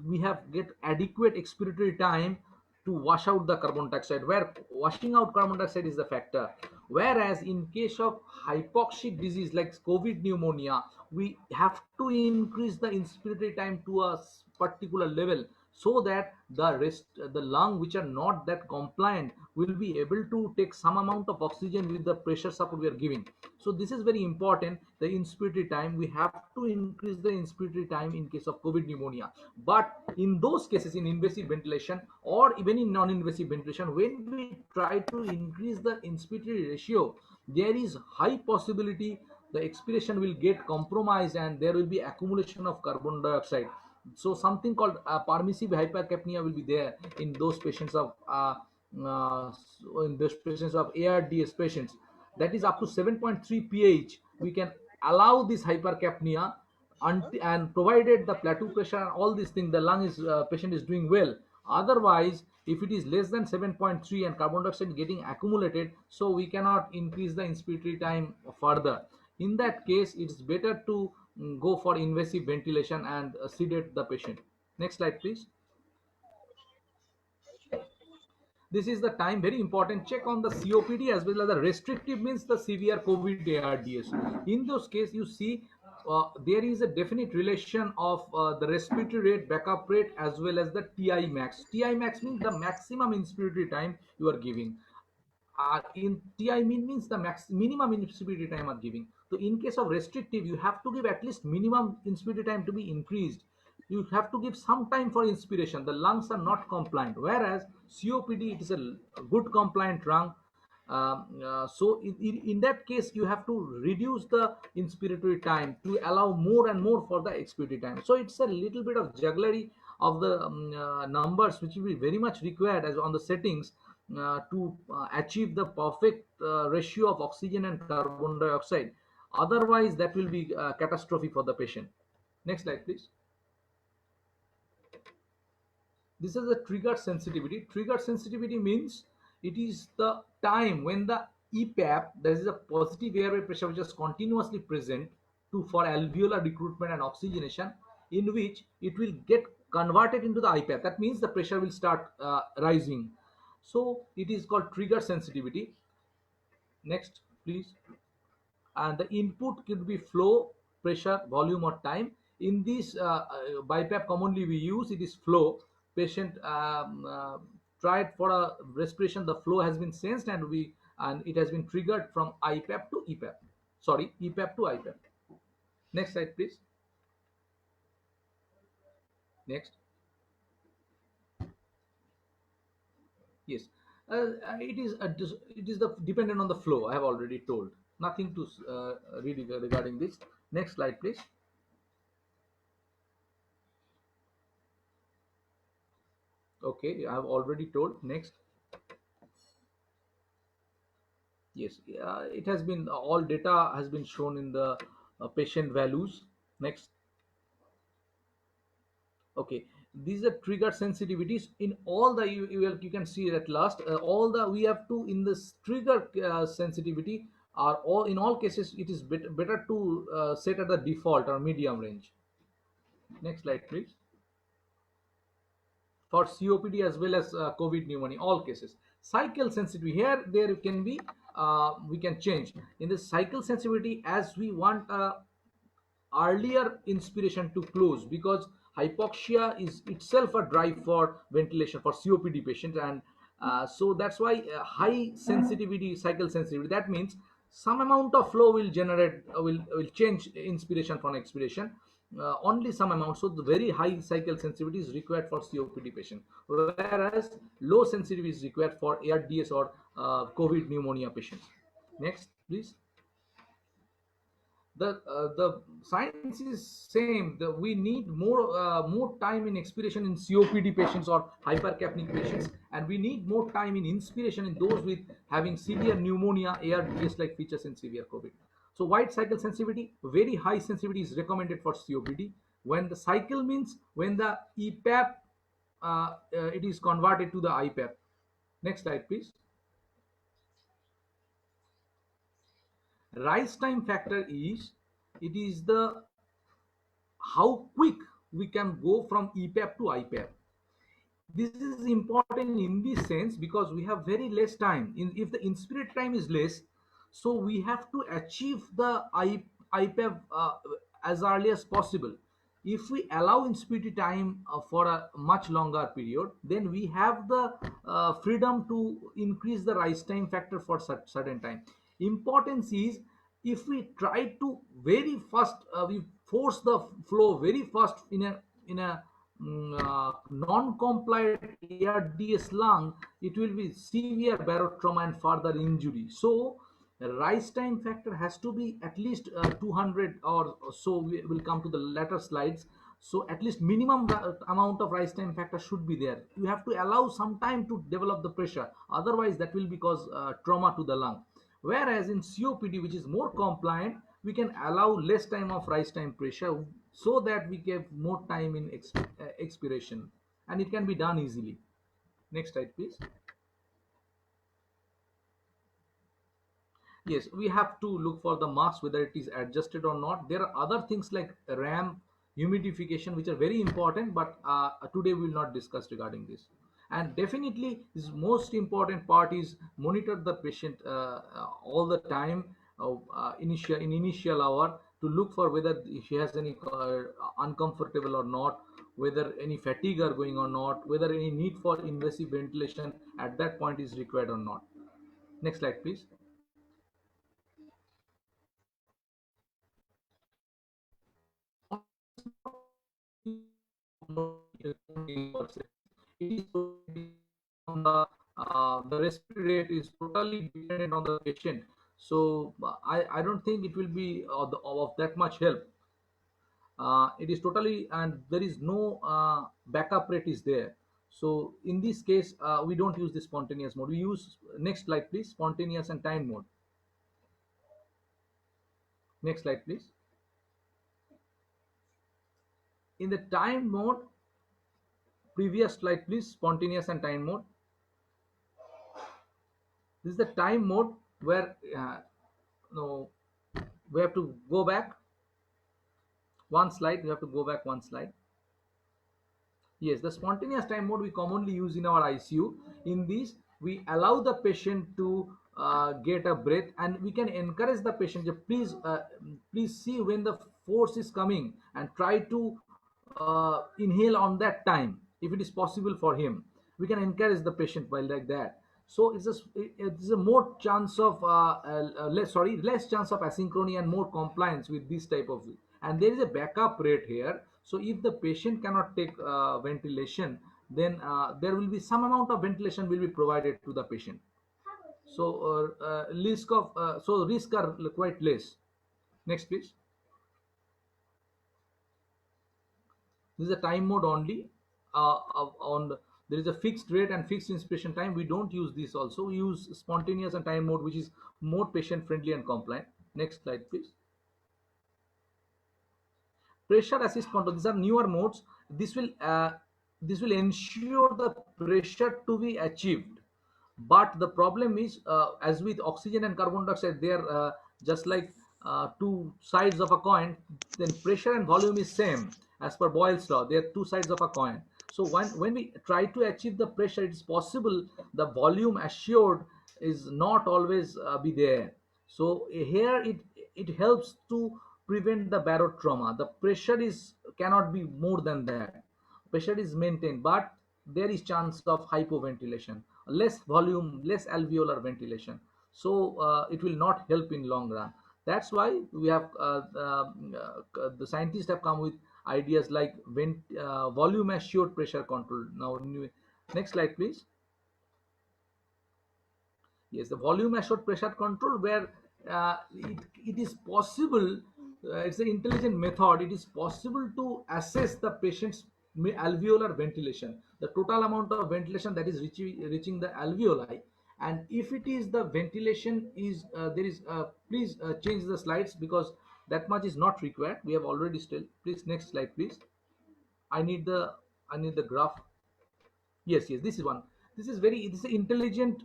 we have get adequate expiratory time to wash out the carbon dioxide, where washing out carbon dioxide is the factor. Whereas in case of hypoxic disease like COVID pneumonia, we have to increase the inspiratory time to a particular level, so that the lung which are not that compliant will be able to take some amount of oxygen with the pressure support we are giving. So this is very important. The inspiratory time, we have to increase the inspiratory time in case of COVID pneumonia. But in those cases, in invasive ventilation or even in non-invasive ventilation, when we try to increase the inspiratory ratio, there is high possibility the expiration will get compromised and there will be accumulation of carbon dioxide. So something called permissive hypercapnia will be there in those patients of in those patients of ARDS patients. That is up to 7.3 pH. We can allow this hypercapnia, and provided the plateau pressure and all these things, the lung is patient is doing well. Otherwise, if it is less than 7.3 and carbon dioxide getting accumulated, so we cannot increase the inspiratory time further. In that case, it's better to go for invasive ventilation and sedate the patient. Next slide, please. This is the time, very important. Check on the COPD as well as the restrictive, means the severe COVID ARDS. In those cases, you see there is a definite relation of the respiratory rate, backup rate, as well as the TI max. TI max means the maximum inspiratory time you are giving. In TI means the minimum inspiratory time are giving. So in case of restrictive, you have to give at least minimum inspiratory time to be increased. You have to give some time for inspiration. The lungs are not compliant, whereas COPD, it is a good compliant lung. So in that case, you have to reduce the inspiratory time to allow more and more for the expiratory time. So it's a little bit of jugglery of the numbers, which will be very much required as on the settings to achieve the perfect ratio of oxygen and carbon dioxide. Otherwise, that will be catastrophe for the patient. Next slide, please. This is the trigger sensitivity. Trigger sensitivity means it is the time when the EPAP, that is a positive airway pressure which is continuously present for alveolar recruitment and oxygenation, in which it will get converted into the IPAP. That means the pressure will start rising. So it is called trigger sensitivity. Next, please. And the input could be flow, pressure, volume, or time. In this BiPAP commonly we use, it is flow. Patient tried for a respiration, the flow has been sensed, and it has been triggered from IPAP to EPAP. Sorry, EPAP to IPAP. Next slide, please. Next. Yes, it is the dependent on the flow. I have already told. Nothing to read regarding this. Next slide, please. Okay, I have already told. Next. Yes, it has been all data has been shown in the patient values. Next. Okay, these are trigger sensitivities in all the you can see at last all the we have to in this trigger sensitivity are all in all cases it is better to set at the default or medium range. Next slide, please. For COPD as well as COVID pneumonia, all cases. Cycle sensitivity, here there can be we can change in the cycle sensitivity as we want earlier inspiration to close, because hypoxia is itself a drive for ventilation for COPD patients, and so that's why high sensitivity, cycle sensitivity, that means some amount of flow will generate will change inspiration from expiration, only some amount. So the very high cycle sensitivity is required for COPD patient, whereas low sensitivity is required for ARDS or COVID pneumonia patients. Next, please. The science is same. We need more time in expiration in COPD patients or hypercapnic patients, and we need more time in inspiration in those with having severe pneumonia, ARDS like features in severe COVID. So wide cycle sensitivity, very high sensitivity is recommended for COPD. When the cycle means when the EPAP it is converted to the IPAP. Next slide, please. Rise time factor is, it is the how quick we can go from EPAP to IPAP. This is important in this sense because we have very less time. If the inspirate time is less, so we have to achieve the IPAP as early as possible. If we allow inspiratory time for a much longer period, then we have the freedom to increase the rise time factor for certain time. Importance is, if we try to very fast, we force the flow very fast in a non-compliant ARDS lung, it will be severe barotrauma and further injury. So rise time factor has to be at least 200 or so. We will come to the later slides. So at least minimum amount of rise time factor should be there. You have to allow some time to develop the pressure. Otherwise, that will cause trauma to the lung. Whereas in COPD, which is more compliant, we can allow less time of rise time pressure so that we give more time in expiration, and it can be done easily. Next slide, please. Yes, we have to look for the mask, whether it is adjusted or not. There are other things like RAM, humidification, which are very important, but today we will not discuss regarding this. And definitely, this most important part is monitor the patient all the time, in initial hour, to look for whether she has any uncomfortable or not, whether any fatigue are going or not, whether any need for invasive ventilation at that point is required or not. Next slide, please. The respiratory rate is totally dependent on the patient. So I don't think it will be of that much help. It is totally, and there is no backup rate is there. So in this case, we don't use the spontaneous mode. We use, next slide, please, spontaneous and time mode. Next slide, please. In the time mode, previous slide, please, spontaneous and time mode. This is the time mode where no, we have to go back one slide. We have to go back one slide. Yes, the spontaneous time mode we commonly use in our ICU. In this, we allow the patient to get a breath, and we can encourage the patient to please see when the force is coming and try to inhale on that time if it is possible for him. We can encourage the patient by like that. So it's a more chance of less chance of asynchrony and more compliance with this type of, and there is a backup rate here. So if the patient cannot take ventilation, then there will be some amount of ventilation will be provided to the patient. So risk are quite less. Next, please. This is a time mode only. There is a fixed rate and fixed inspiration time. We don't use this also. We use spontaneous and time mode, which is more patient friendly and compliant. Next slide, please. Pressure assist control. These are newer modes. This will ensure the pressure to be achieved. But the problem is, as with oxygen and carbon dioxide, they are just like two sides of a coin. Then pressure and volume is same as per Boyle's law. They are two sides of a coin. So when we try to achieve the pressure, it is possible the volume assured is not always be there. So here it helps to prevent the barotrauma. The pressure is cannot be more than that. Pressure is maintained, but there is chance of hypoventilation, less volume, less alveolar ventilation. So it will not help in long run. That's why we have the scientists have come with ideas like volume assured pressure control. Now, next slide, please. Yes, the volume assured pressure control, where it is possible, it's an intelligent method. It is possible to assess the patient's alveolar ventilation, the total amount of ventilation that is reaching the alveoli. And if it is the ventilation is there is please change the slides because That much is not required. We have already still. Please, next slide, please. I need the graph. Yes, this is one. This is intelligent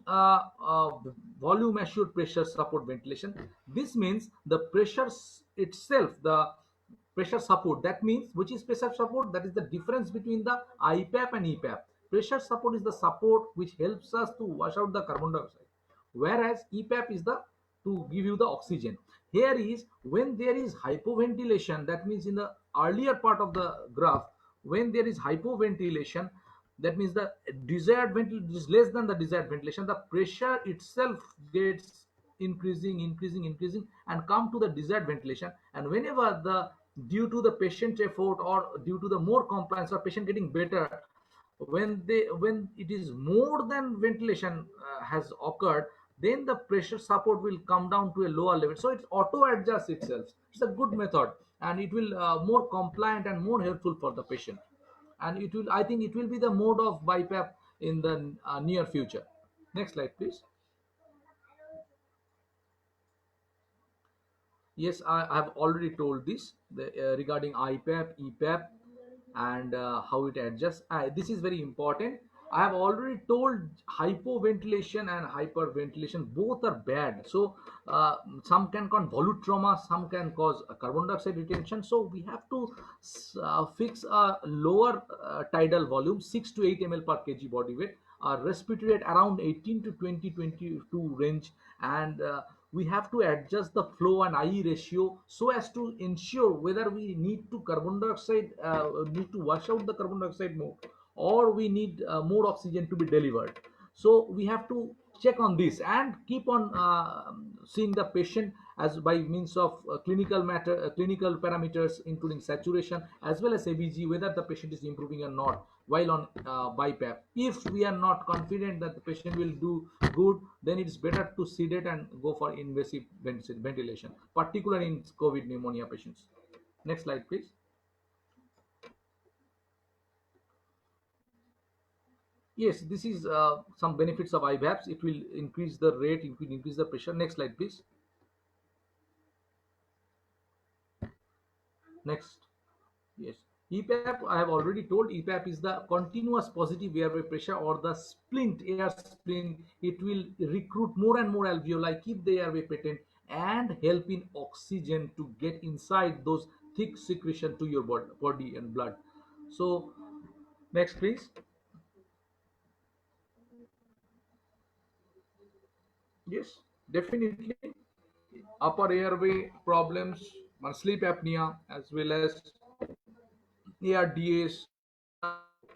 volume assured pressure support ventilation. This means the pressure itself, the pressure support, that means which is pressure support, that is the difference between the IPAP and EPAP. Pressure support is the support which helps us to wash out the carbon dioxide, whereas EPAP is the to give you the oxygen. Here is when there is hypoventilation, that means in the earlier part of the graph, when there is hypoventilation, that means the desired ventilation is less than the desired ventilation, the pressure itself gets increasing and come to the desired ventilation. And whenever the due to the patient effort or due to the more compliance or patient getting better, when it is more than ventilation has occurred, then the pressure support will come down to a lower level, so it auto adjusts itself. It's a good method, and it will more compliant and more helpful for the patient. And it will, I think it will be the mode of BiPAP in the near future. Next slide, please. Yes, I have already told this regarding IPAP, EPAP, and how it adjusts. This is very important. I have already told hypoventilation and hyperventilation both are bad. So some can cause volute trauma, some can cause carbon dioxide retention. So we have to fix a lower tidal volume, 6 to 8 ml per kg body weight, respiratory rate around 18 to 20-22 range, and we have to adjust the flow and IE ratio so as to ensure whether we need to carbon dioxide, need to wash out the carbon dioxide more, or we need more oxygen to be delivered. So we have to check on this and keep on seeing the patient as by means of clinical parameters, including saturation as well as ABG, whether the patient is improving or not while on BiPAP. If we are not confident that the patient will do good, then it's better to sedate and go for invasive ventilation, particularly in COVID pneumonia patients. Next slide, please. Yes, this is some benefits of IVAPs. It will increase the rate, it will increase the pressure. Next slide, please. Next. Yes. EPAP, I have already told, EPAP is the continuous positive airway pressure or the splint, air splint. It will recruit more and more alveoli, keep the airway patent, and help in oxygen to get inside those thick secretion to your body and blood. So, next, please. Yes, definitely. Upper airway problems, sleep apnea, as well as ARDS,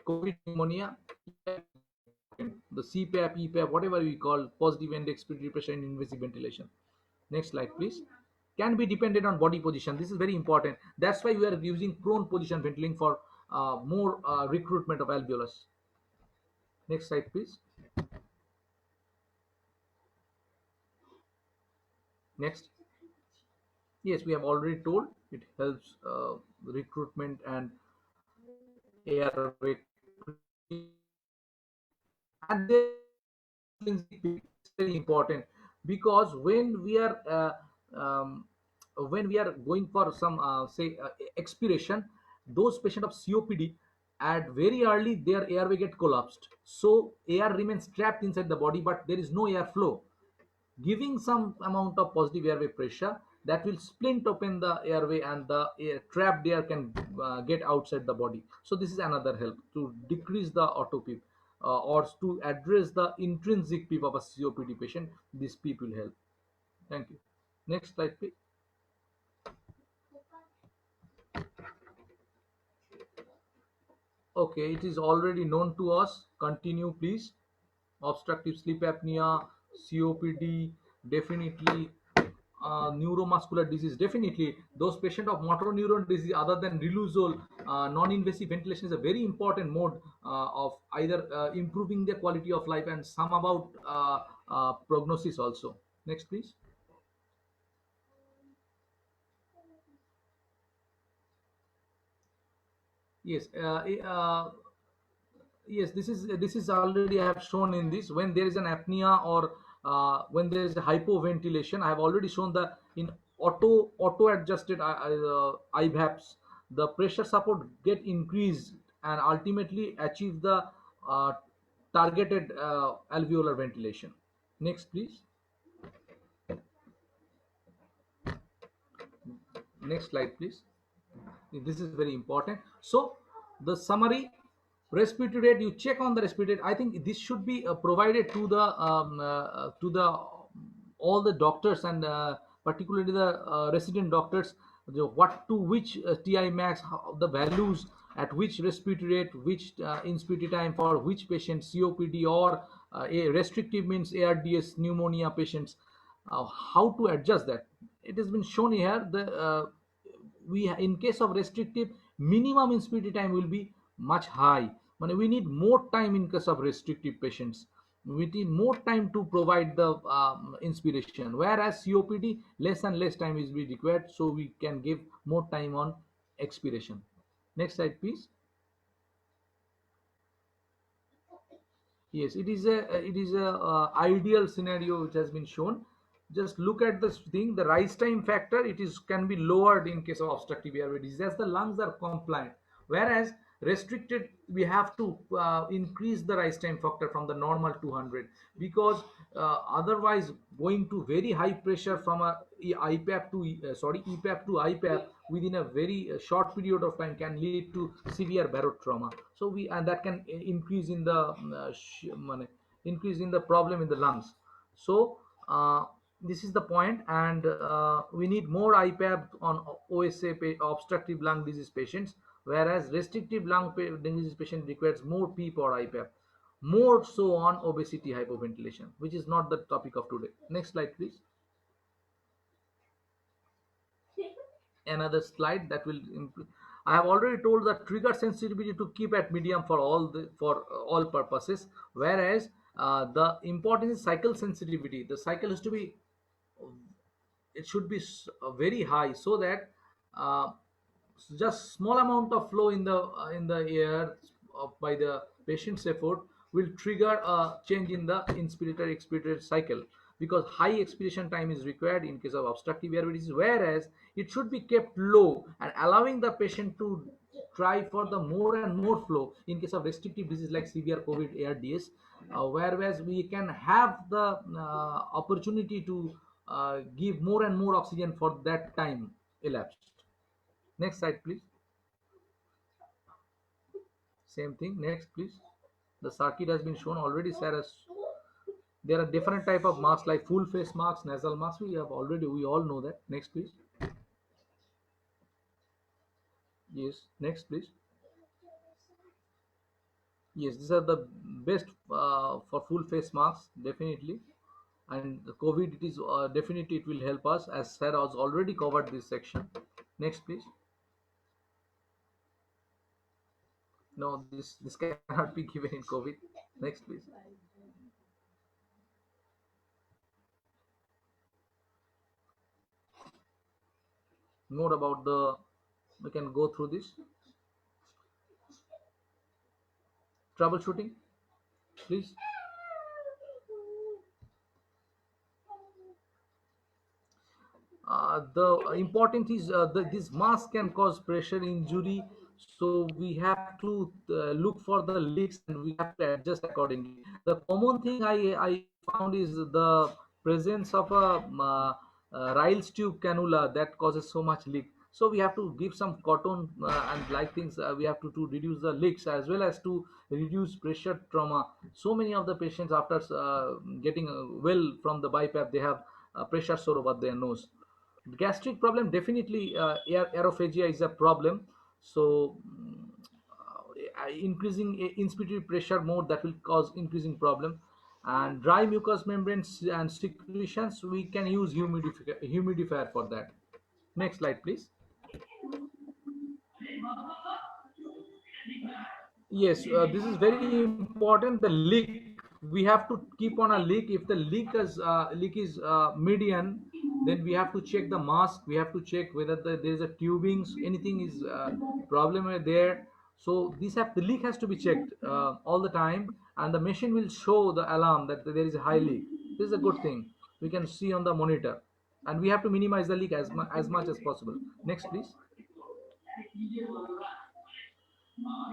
COVID pneumonia, the CPAP, EPAP, whatever we call positive end expiratory pressure and invasive ventilation. Next slide, please. Can be dependent on body position. This is very important. That's why we are using prone position ventilating for more recruitment of alveolus. Next slide, please. Next. Yes, we have already told it helps recruitment and airway, and it's very important because when we are going for some say expiration, those patients of COPD at very early their airway get collapsed, so air remains trapped inside the body but there is no airflow. Giving some amount of positive airway pressure, that will splint open the airway and the trapped air can get outside the body. So this is another help to decrease the auto PEEP or to address the intrinsic PEEP of a COPD patient. This PEEP will help. Thank you. Next slide, please. Okay, it is already known to us. Continue, please. Obstructive sleep apnea, COPD, definitely neuromuscular disease, definitely those patients of motor neuron disease other than riluzole, non-invasive ventilation is a very important mode of either improving their quality of life and some about prognosis also. Next, please. Yes, yes, this is already I have shown in this. When there is an apnea or when there is a hypoventilation, I have already shown the in auto adjusted IVAPs, the pressure support get increased and ultimately achieve the uh, targeted alveolar ventilation. Next, please. Next slide, please. This is very important. So the summary: respiratory rate, you check on the respiratory rate. I think this should be provided to the all the doctors and particularly the resident doctors, what to which TI max, how, the values at which respiratory rate, which inspiratory time for which patient, COPD or a restrictive means ARDS pneumonia patients, how to adjust that. It has been shown here. We, in case of restrictive, minimum inspiratory time will be much high. We need more time in case of restrictive patients. We need more time to provide the inspiration, whereas COPD less and less time is be required, so we can give more time on expiration. Next slide, please. Yes, it is a ideal scenario which has been shown. Just look at this thing. The rise time factor, it is can be lowered in case of obstructive airway disease as the lungs are compliant. Whereas restricted, we have to increase the rise time factor from the normal 200, because otherwise going to very high pressure from a IPAP to EPAP to IPAP within a very short period of time can lead to severe barotrauma. So we, and that can increase in the increase in the problem in the lungs. So this is the point, and we need more IPAP on OSA obstructive lung disease patients, whereas restrictive lung disease patient requires more PEEP or IPAP, more so on obesity hypoventilation, which is not the topic of today. Next slide, please. Another slide that will improve. I have already told the trigger sensitivity to keep at medium for all purposes, whereas the importance is cycle sensitivity. The cycle has to be, it should be very high, so that uh, just small amount of flow in the air by the patient's effort will trigger a change in the inspiratory expiratory cycle, because high expiration time is required in case of obstructive airway disease, whereas it should be kept low and allowing the patient to try for the more and more flow in case of restrictive disease like severe COVID ARDS, whereas we can have the opportunity to give more and more oxygen for that time elapsed. Next slide, please. Same thing. Next, please. The circuit has been shown already, sir. There are different type of masks like full face masks, nasal masks. We all know that. Next, please. Yes. Next, please. Yes, these are the best for full face masks, definitely. And the COVID, it is definitely it will help us, as Sarah has already covered this section. Next, please. No, this cannot be given in COVID. Next, please. More about the, we can go through this troubleshooting, please. The important is this mask can cause pressure injury, so we have to look for the leaks and we have to adjust accordingly. The common thing I found is the presence of a Riles tube cannula that causes so much leak. So we have to give some cotton and like things. We have to reduce the leaks as well as to reduce pressure trauma. So many of the patients after getting well from the BiPAP, they have pressure sore over their nose. Gastric problem, definitely aerophagia is a problem. So increasing inspiratory pressure more, that will cause increasing problem. And dry mucous membranes and secretions, we can use humidifier for that. Next slide, please. Yes, this is very important. The leak, we have to keep on a leak. If the leak is median, then we have to check the mask. We have to check whether there is a tubings, anything is problem there. So the leak has to be checked all the time, and the machine will show the alarm that there is a high leak. This is a good thing. We can see on the monitor. and we have to minimize the leak as much as possible. Next, please.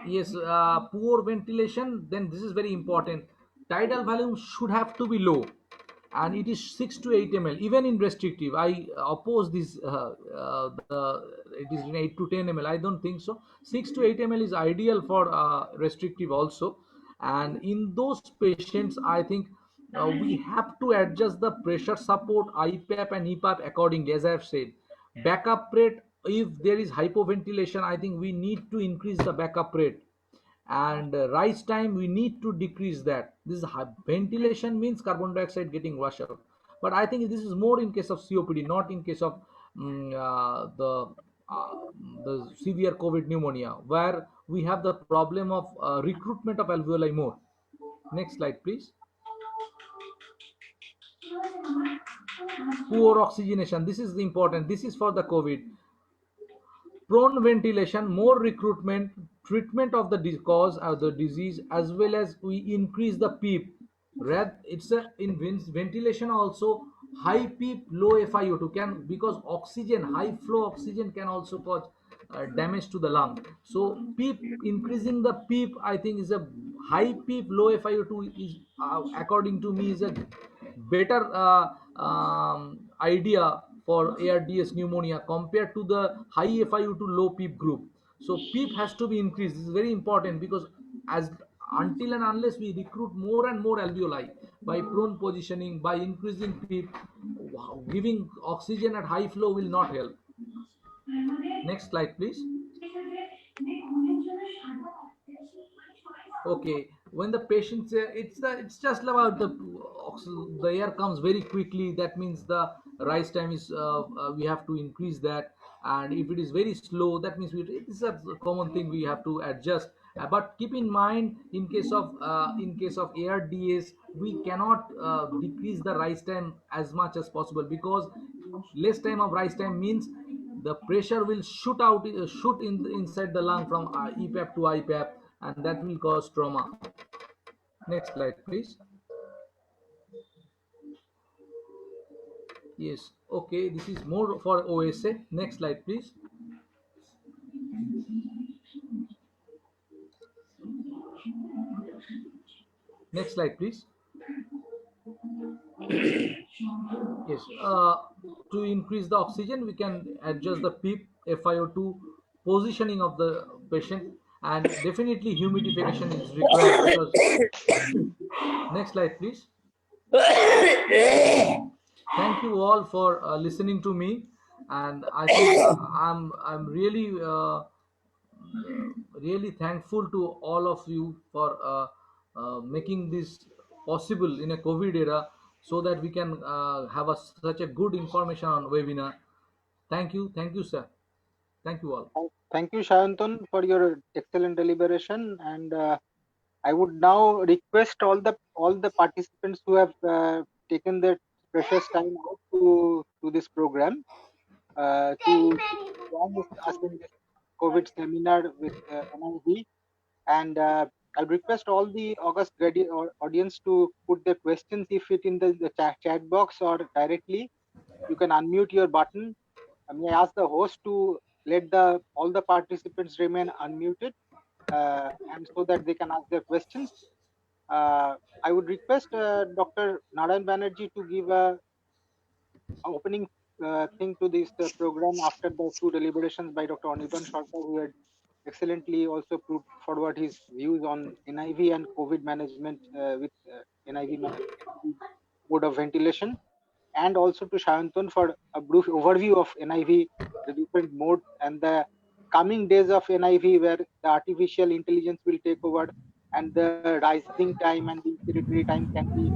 Yes, poor ventilation, then this is very important. Tidal volume should have to be low, and it is 6 to 8 ml even in restrictive. I oppose this, it is in 8 to 10 ml. I don't think so. 6 to 8 ml is ideal for restrictive also. And in those patients, I think we have to adjust the pressure support, IPAP and EPAP accordingly. As I have said, backup rate, if there is hypoventilation, I think we need to increase the backup rate. And rise time, we need to decrease that. This is ventilation means carbon dioxide getting washed out. But I think this is more in case of COPD, not in case of uh, the severe COVID pneumonia, where we have the problem of recruitment of alveoli more. Next slide, please. Poor oxygenation, this is important. This is for the COVID. Prone ventilation, more recruitment, treatment of the cause of the disease, as well as we increase the PEEP. It's a in ventilation also, high PEEP, low FiO2 can, because oxygen, high flow oxygen can also cause damage to the lung. So PEEP, increasing the PEEP, I think is a high PEEP, low FiO2 is, according to me, is a better idea for ARDS pneumonia compared to the high FiO2 low PEEP group. So PEEP has to be increased. This is very important, because as until and unless we recruit more and more alveoli by prone positioning, by increasing PEEP, giving oxygen at high flow will not help. Next slide, please. Okay, when the patients, it's just about the air comes very quickly. That means the rise time is, we have to increase that. And if it is very slow, that means it's a common thing we have to adjust. But keep in mind, in case of ARDS, we cannot decrease the rise time as much as possible, because less time of rise time means the pressure will shoot inside the lung from EPAP to IPAP, and that will cause trauma. Next slide, please. Yes, okay, this is more for OSA. Next slide, please. Next slide, please. Yes, to increase the oxygen, we can adjust the PEEP, FiO2 positioning of the patient, and definitely humidification is required, because next slide, please. Thank you all for listening to me, and I think I'm really thankful to all of you for making this possible in a COVID era, so that we can have such a good information on webinar. Thank you, sir. Thank you all. Thank you, Shayantan, for your excellent deliberation. And I would now request all the participants who have taken their precious time out to this program to join us in this COVID seminar with NIV. And I'll request all the August audience to put their questions, if it in the chat box or directly. You can unmute your button. May I ask the host to let all the participants remain unmuted, and so that they can ask their questions. I would request Dr. Narayan Banerjee to give a opening thing to this program after the two deliberations by Dr. Anirban Sarkar, who had excellently also put forward his views on NIV and COVID management with NIV mode of ventilation, and also to Shayantan for a brief overview of NIV, the different modes, and the coming days of NIV, where the artificial intelligence will take over, and the rising time and the inspiratory time can be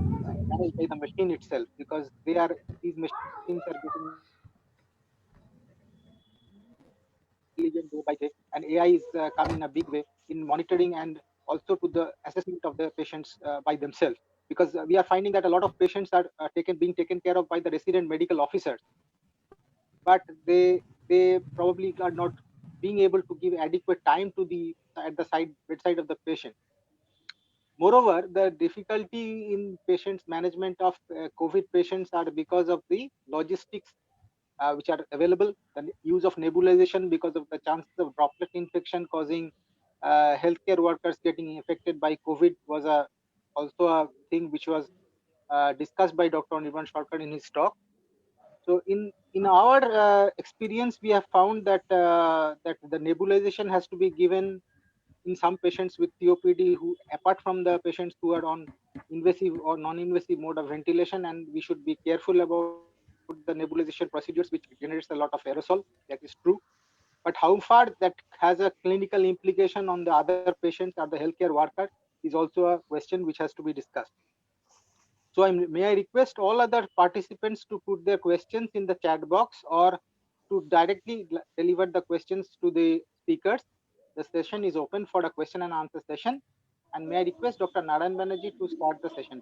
managed by the machine itself, because these machines are getting intelligent day by day, and AI is coming in a big way in monitoring and also to the assessment of the patients by themselves. Because we are finding that a lot of patients are being taken care of by the resident medical officers, but they probably are not being able to give adequate time to the at the bedside of the patient. Moreover, the difficulty in patients management of COVID patients are because of the logistics which are available. The use of nebulization because of the chances of droplet infection causing healthcare workers getting infected by COVID was also a thing which was discussed by Dr. Anirban Sarkar in his talk. So in our experience, we have found that that the nebulization has to be given in some patients with COPD, who apart from the patients who are on invasive or non-invasive mode of ventilation, and we should be careful about the nebulization procedures, which generates a lot of aerosol. That is true. But how far that has a clinical implication on the other patients or the healthcare worker is also a question which has to be discussed. So may I request all other participants to put their questions in the chat box or to directly deliver the questions to the speakers. The session is open for a question and answer session. And may I request Dr. Narayan Banerjee to start the session.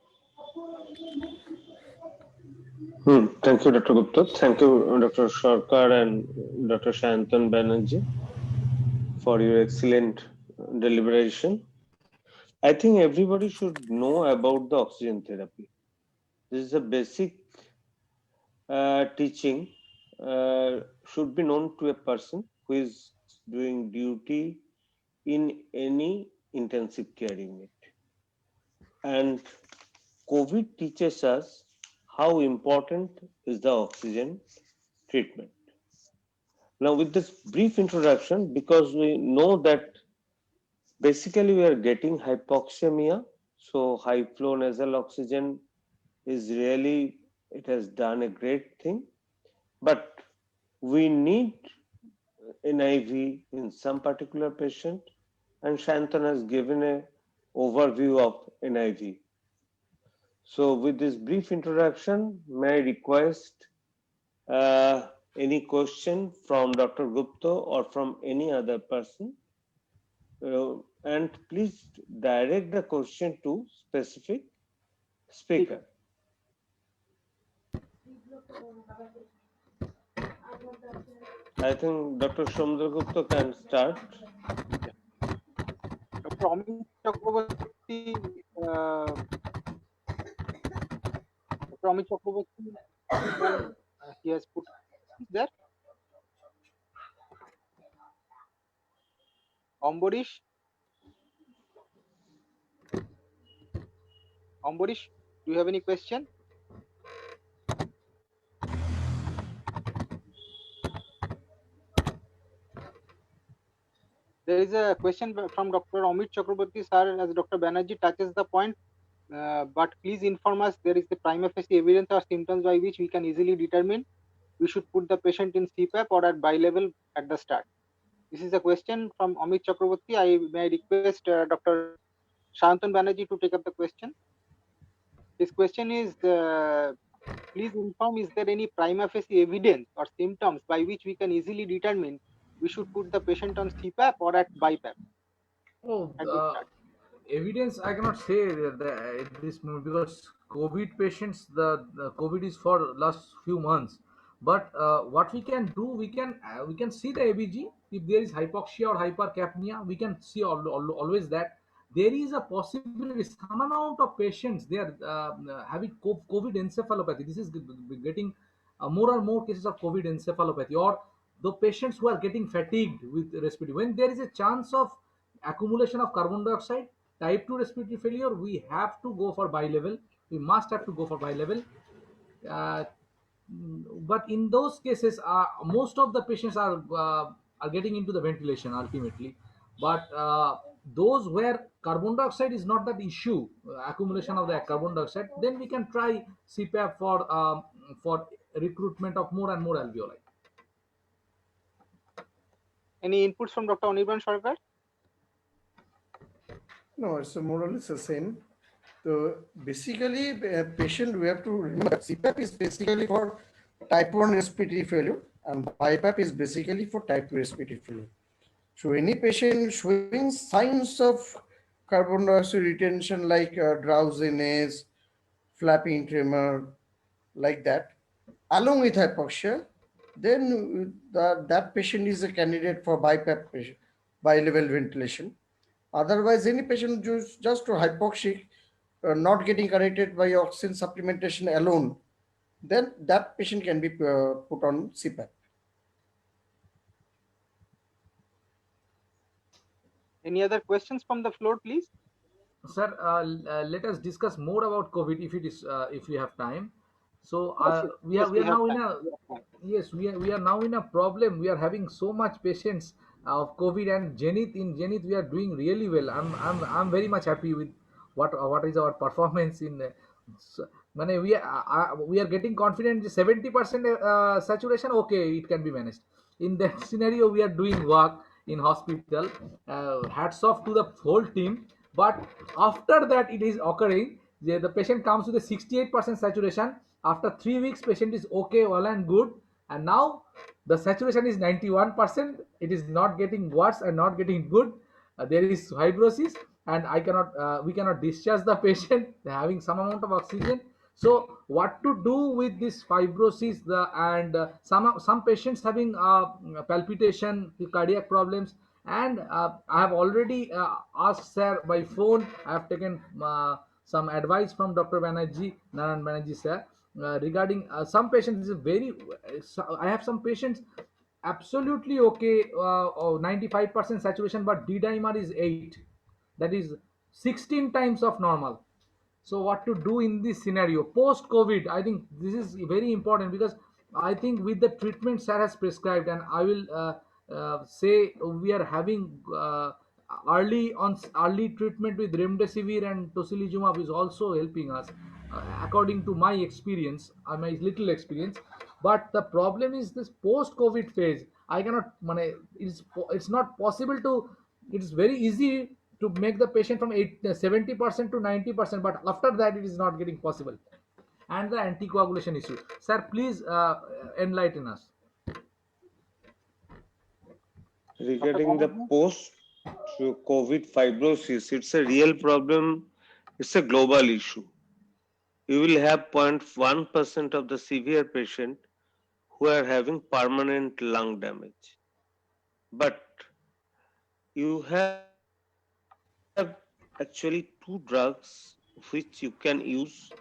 Thank you, Dr. Gupta. Thank you, Dr. Sarkar and Dr. Shantanu Banerjee, for your excellent deliberation. I think everybody should know about the oxygen therapy. This is a basic teaching, should be known to a person who is doing duty in any intensive care unit. And COVID teaches us how important is the oxygen treatment. Now, with this brief introduction, because we know that basically we are getting hypoxemia, so high flow nasal oxygen is really, it has done a great thing, but we need NIV in some particular patient, and Shantanu has given a overview of NIV. So with this brief introduction, may I request any question from Dr. Gupta or from any other person? And please direct the question to specific speaker. I think Dr. Somdra Gupta can start. Dr. Amit Chakraborty, Dr. Amit Chakraborty, he has put there. Ambarish, do you have any question? There is a question from Dr. Amit Chakraborty, sir, as Dr. Banerjee touches the point, but please inform us there is the prima facie evidence or symptoms by which we can easily determine we should put the patient in CPAP or at bilevel at the start. This is a question from Amit Chakraborty. I may request Dr. Shantanu Banerjee to take up the question. His question is, please inform, is there any prima facie evidence or symptoms by which we can easily determine we should put the patient on CPAP or at BiPAP? Oh, At the start. evidence I cannot say at this moment, because COVID patients, the COVID is for last few months. But what we can do, we can see the ABG. If there is hypoxia or hypercapnia, we can see always that there is a possibility some amount of patients they are having COVID encephalopathy. This is getting more and more cases of COVID encephalopathy, or the patients who are getting fatigued with respiratory. When there is a chance of accumulation of carbon dioxide, type 2 respiratory failure, we have to go for bilevel. We must have to go for bilevel. Uh, but in those cases, most of the patients are getting into the ventilation ultimately. But those where carbon dioxide is not that issue, accumulation of the carbon dioxide, then we can try CPAP for recruitment of more and more alveoli. Any inputs from Dr. Anirban Sarkar? No, it's more or less the same. So basically, patient, we have to remember CPAP is basically for type 1 respiratory failure and BiPAP is basically for type 2 respiratory failure. So any patient showing signs of carbon dioxide retention like drowsiness, flapping tremor, like that, along with hypoxia, then that patient is a candidate for BiPAP patient, bilevel ventilation. Otherwise, any patient just hypoxic, not getting corrected by oxygen supplementation alone, then that patient can be put on CPAP. Any other questions from the floor, please? Sir, let us discuss more about COVID if it is if we have time. So Yes, yes, yes, we we are have now in time. a We have time. yes we are now in a problem. We are having so much patients of COVID, and Zenith in Zenith we are doing really well. I'm very much happy with what is our performance in. Mane, we are getting confident 70% saturation. Okay, it can be managed. In that scenario, we are doing work in hospital. Hats off to the whole team. But after that, it is occurring. The patient comes with a 68% saturation. After 3 weeks, patient is okay, well and good. And now the saturation is 91%. It is not getting worse and not getting good. There is fibrosis, and we cannot discharge the patient having some amount of oxygen. So what to do with this fibrosis? And some patients having palpitation, cardiac problems, and I have already asked sir by phone. I have taken some advice from Dr. Banerjee, Naran Banerjee sir, regarding some patients. Is very. I have some patients absolutely okay, 95% saturation, but D dimer is 8. That is 16 times of normal. So what to do in this scenario post COVID? I think this is very important, because I think with the treatment sir has prescribed, and I will say we are having early treatment with remdesivir and tocilizumab is also helping us, according to my experience, my little experience. But the problem is this post COVID phase. I cannot it's not possible to. It's very easy to make the patient from 70% to 90%, but after that it is not getting possible. And the anticoagulation issue, sir, please enlighten us. Dr. Regarding the Banerjee? post COVID fibrosis, it's a real problem. It's a global issue. You will have 0.1% of the severe patient who are having permanent lung damage. But you have actually two drugs which you can use.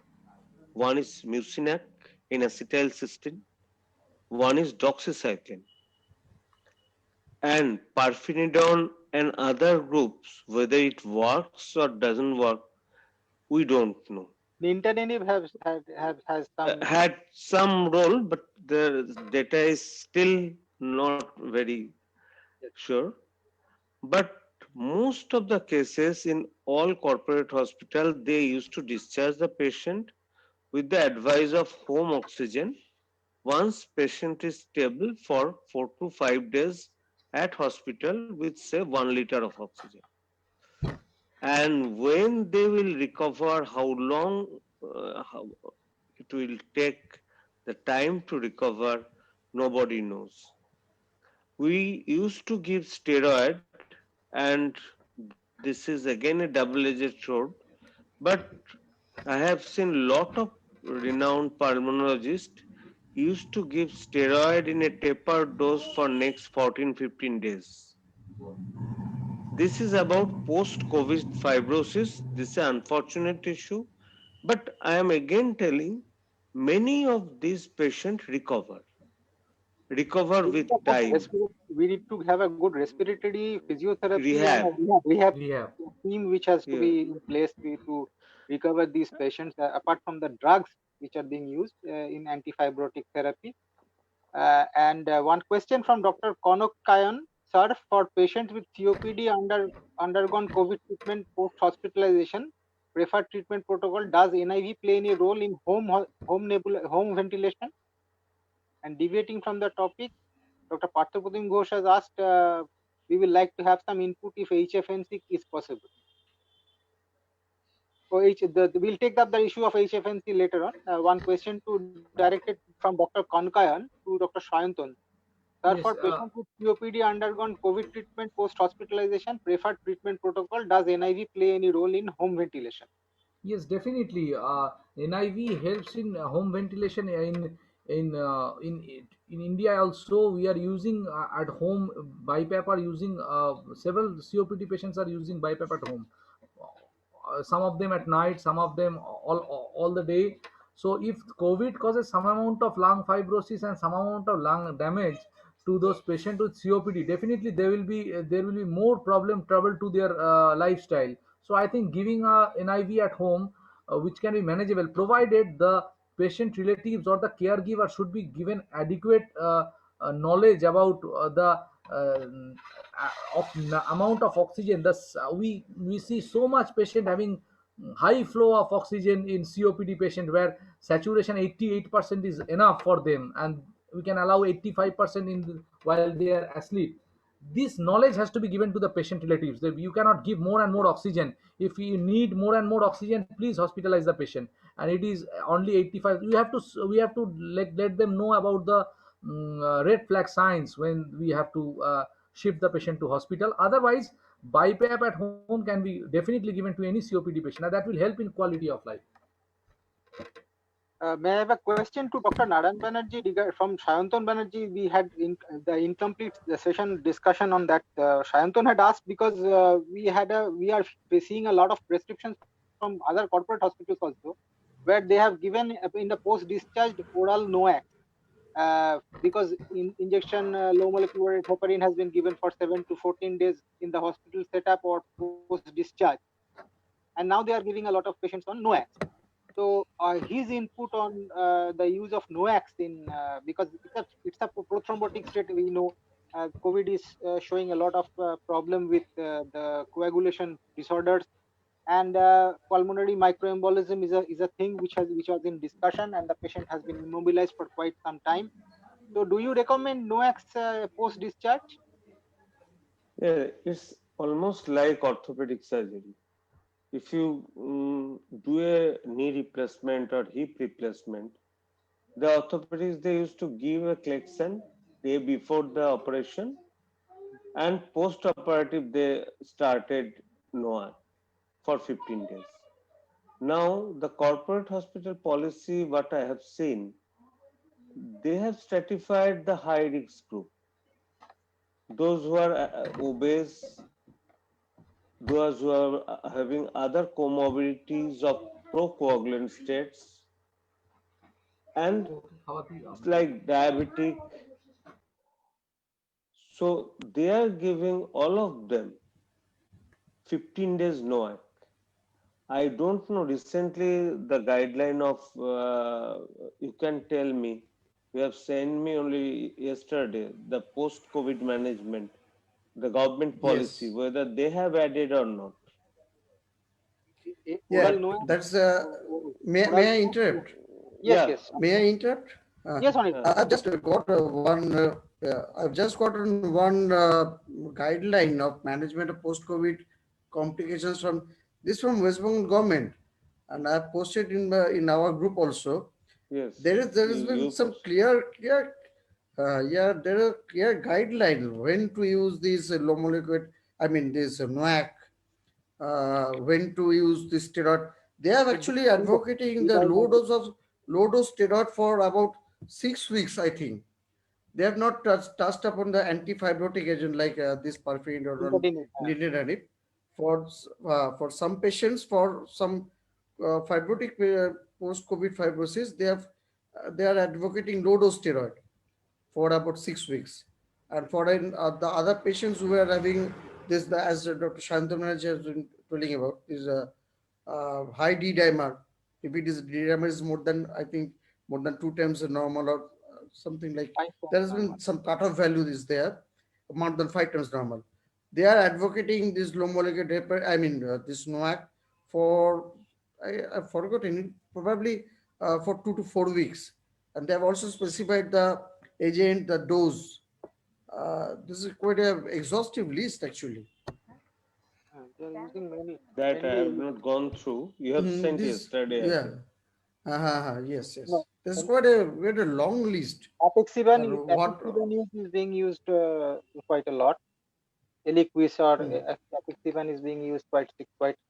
One is Mucinex in acetylcysteine, one is doxycycline, and Parfinidone and other groups. Whether it works or doesn't work, we don't know. Nintedanib has some. Had some role, but the data is still not very sure. But most of the cases in all corporate hospital, they used to discharge the patient with the advice of home oxygen once patient is stable for 4 to 5 days at hospital with say 1 liter of oxygen. And when they will recover, how long how it will take, the time to recover, nobody knows. We used to give steroid, and this is again a double-edged sword. But I have seen lot of renowned pulmonologists used to give steroid in a tapered dose for next 14-15 days. This is about post-COVID fibrosis. This is an unfortunate issue. But I am again telling, many of these patients recover with time. We need to have a good respiratory physiotherapy, and Rehab. we have We have. a team which has to Yeah. be in place to recover these patients, apart from the drugs which are being used in antifibrotic therapy. And one question from Dr. Konok Kayan, sir, for patients with COPD undergone COVID treatment post hospitalization, preferred treatment protocol, does NIV play any role in home ventilation? And deviating from the topic, Dr. Parthaputim Ghosh has asked, we will like to have some input if HFNC is possible. So we'll take up the issue of HFNC later on. One question directed from Dr. Kankayan to Dr. Shayantan. Sir, Yes, for patients with COPD undergone COVID treatment post-hospitalization, preferred treatment protocol, does NIV play any role in home ventilation? yes, definitely. NIV helps in home ventilation in India also. We are using at home BiPAP are using several COPD patients are using BiPAP at home. Some of them at night, some of them all the day. So if COVID causes some amount of lung fibrosis and some amount of lung damage to those patients with COPD, definitely there will be more trouble to their lifestyle. So I think giving a NIV at home, which can be manageable, provided the patient relatives or the caregiver should be given adequate knowledge about the amount of oxygen. Thus, we see so much patient having high flow of oxygen in COPD patient where saturation 88% is enough for them, and we can allow 85% while they are asleep. This knowledge has to be given to the patient relatives that you cannot give more and more oxygen. If you need more and more oxygen, please hospitalize the patient, and it is only 85. We have to let them know about the red flag signs when we have to shift the patient to hospital. Otherwise, BiPAP at home can be definitely given to any COPD patient, and that will help in quality of life. May I have a question to Dr. Naran Banerjee from Sayantan Banerjee? We had the incomplete session discussion on that. Sayantan had asked because we are seeing a lot of prescriptions from other corporate hospitals also, where they have given in the post-discharge oral NOAC. Because injection low molecular weight heparin has been given for 7 to 14 days in the hospital setup or post-discharge, and now they are giving a lot of patients on NOAC. So his input on the use of NOACs because it's a prothrombotic state. We know COVID is showing a lot of problem with the coagulation disorders, and pulmonary microembolism is a thing which was in discussion, and the patient has been immobilized for quite some time. So do you recommend NOACs post discharge? Yeah, it's almost like orthopedic surgery. If you do a knee replacement or hip replacement, the orthopedics they used to give a Clexane day before the operation, and post-operative they started NOAC for 15 days. Now the corporate hospital policy, what I have seen, they have stratified the high risk group, those who are obese, those who are having other comorbidities of procoagulant states, and like diabetic. So they are giving all of them 15 days NOAC. I don't know. Recently, the guideline of you can tell me. You have sent me only yesterday the post-COVID management, the government policy, Yes. whether they have added or not. Yeah, Oral NOAC? that's Oral may I NOAC? interrupt? Yes, Yeah. yes. May I interrupt? Yes, on it. I've just got I've just gotten one guideline of management of post-COVID complications from West Bengal government, and I posted in our group also. Yes. There has been You some post. clear there are clear guidelines when to use these low molecular, I mean this NOAC, when to use the steroid. They are actually advocating the low dose steroid for about 6 weeks, I think. They have not touched upon the anti-fibrotic agent like this perfin or nintedanib. For some patients, for some fibrotic post-COVID fibrosis, they are advocating low dose steroid for about 6 weeks. And for the other patients who are having this, as Dr. Shantamana has been telling about, is a high D dimer. If it is D dimer is more than, I think, more than 2 times the normal or something like, there has been some cutoff value is there, more than 5 times normal. They are advocating this low molecular, this NOAC for, I forgot any, probably for 2 to 4 weeks. And they have also specified the agent, the dose. This is quite an exhaustive list, actually. They are using That I have mainly not gone through. You have sent This, yesterday, I yeah. think. Yes, no, yes. This is quite a long list. And what? apixaban is being used quite a lot. Eliquis or Hmm. apixaban is being used quite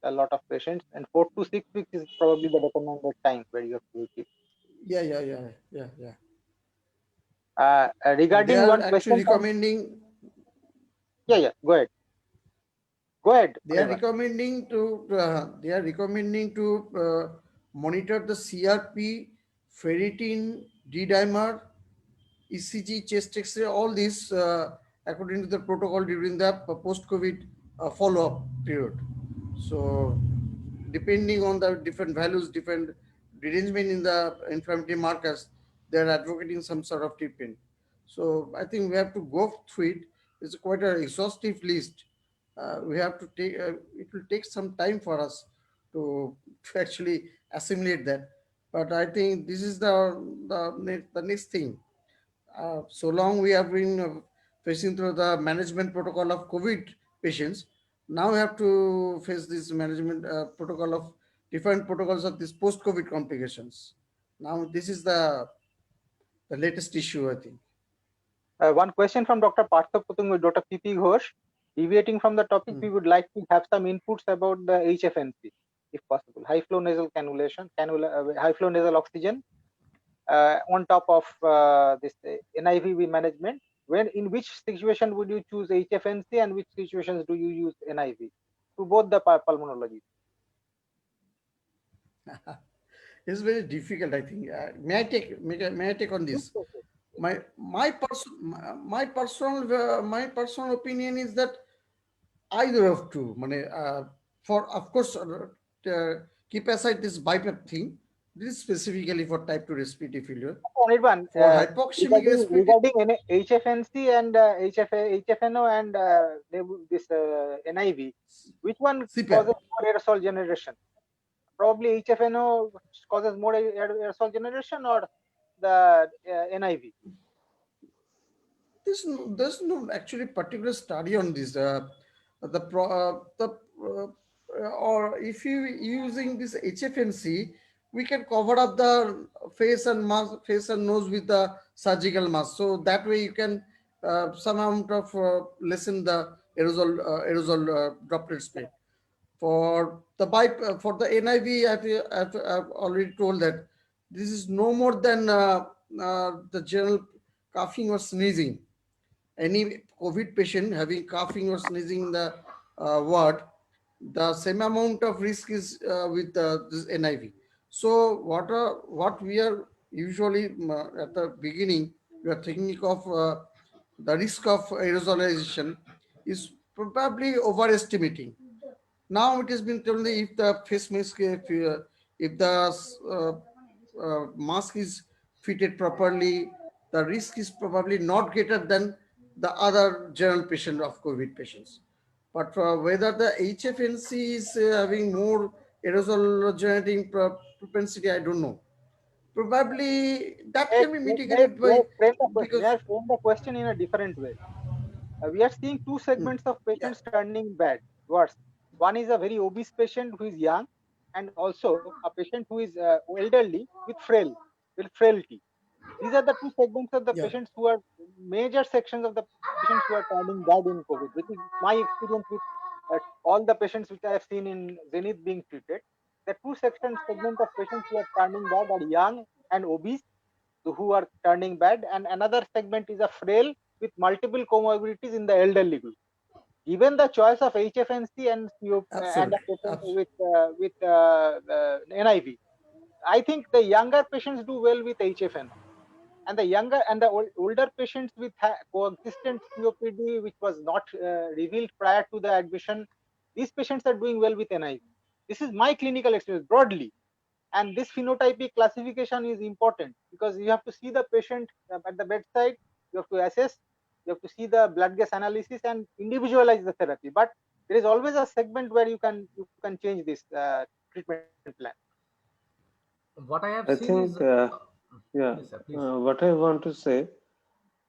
a lot of patients, and 4 to 6 weeks is probably the recommended time where you have to keep. Yeah. And they Regarding are one actually question from recommending. yeah, go ahead, They are Anirban. recommending to. They are recommending to monitor the CRP ferritin, D-dimer, ECG, chest X-ray, all these according to the protocol during the post-COVID follow-up period. So depending on the different values, different derangement in the inflammatory markers, they are advocating some sort of treatment. So I think we have to go through it. It's quite an exhaustive list. We have to take, it will take some time for us to actually assimilate that. But I think this is the next thing. So long we have been facing through the management protocol of COVID patients. Now we have to face this management protocol of different protocols of these post-COVID complications. Now this is the latest issue, I think. One question from Dr. Partha Putung with Dr. P.P. Ghosh. Deviating from the topic, we would like to have some inputs about the HFNC, if possible. High flow nasal cannulation, high flow nasal oxygen on top of this NIV management. In which situation would you choose HFNC and which situations do you use NIV? To both the pulmonologists. It's very difficult, I think. May I take on this? My personal opinion is that either of two. For of course, keep aside this BiPAP thing. This is specifically for type 2 respiratory failure. Anirban, For hypoxemic regarding HFNC and HFNO and this NIV, which one CPAP causes more aerosol generation? Probably HFNO causes more aerosol generation, or the NIV? There's no actually particular study on this. Or if you using this HFNC, we can cover up the face and nose with the surgical mask. So that way you can some amount of lessen the aerosol droplet spray. For the NIV, I've already told that this is no more than the general coughing or sneezing. Any COVID patient having coughing or sneezing in the ward, the same amount of risk is with this NIV. So what we are usually at the beginning, we are thinking of the risk of aerosolization is probably overestimating. Now it has been told that if the face mask, if the mask is fitted properly, the risk is probably not greater than the other general patient of COVID patients. But whether the HFNC is having more aerosol generating propensity, I don't know. Probably that can be mitigated by because I frame the question in a different way. We are seeing two segments of patients turning bad, worse. One is a very obese patient who is young, and also a patient who is elderly with frailty. These are the two segments of the patients who are major sections of the patients who are turning bad in COVID, which is my experience with all the patients which I have seen in Zenith being treated. The two segment of patients who are turning bad are young and obese, who are turning bad, and another segment is a frail with multiple comorbidities in the elderly group. Given the choice of HFNC and a patient with NIV, I think the younger patients do well with HFN, and the older patients with coexistent COPD, which was not revealed prior to the admission, these patients are doing well with NIV. This is my clinical experience broadly. And this phenotypic classification is important because you have to see the patient at the bedside, you have to assess, you have to see the blood gas analysis and individualize the therapy. But there is always a segment where you can change this treatment plan. What I have I seen think, is yes, what I want to say,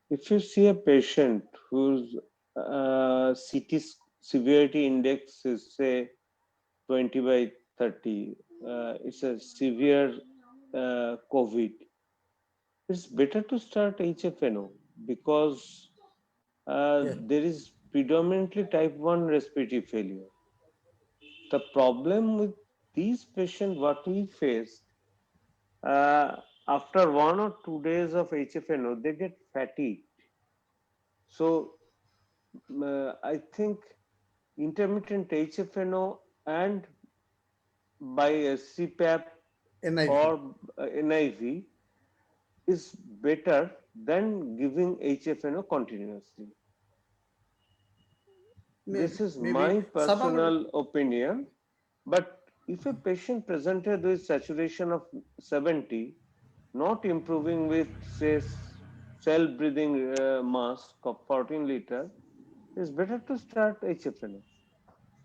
if you see a patient whose CT severity index is say 20 by 30, it's a severe COVID, it's better to start HFNO because there is predominantly type 1 respiratory failure. The problem with these patients, what we face, after 1 or 2 days of HFNO, they get fatigued. So I think intermittent HFNO and by CPAP NIV. or NIV is better than giving HFNO continuously. This is my Maybe somehow. personal opinion. But if a patient presented with saturation of 70, not improving with, say, self-breathing mask of 14 liter, it's better to start HFNO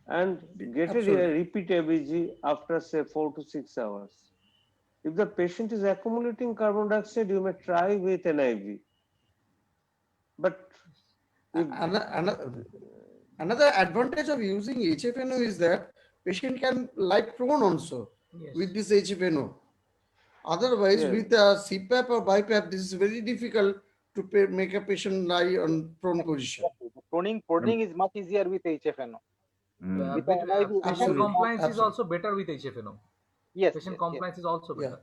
and get a Absolutely. repeat ABG after, say, 4 to 6 hours. If the patient is accumulating carbon dioxide, you may try with NIV. But if Another, another advantage of using HFNO is that patient can lie prone also with Yes. this HFNO. Otherwise, yes, with CPAP or BiPAP, this is very difficult to make a patient lie on prone position. Exactly. The proning is much easier with HFNO. With an NIV, Patient even Absolutely, compliance is absolutely. also better with HFNO. yes, Patient yes, yes. compliance is also Yeah,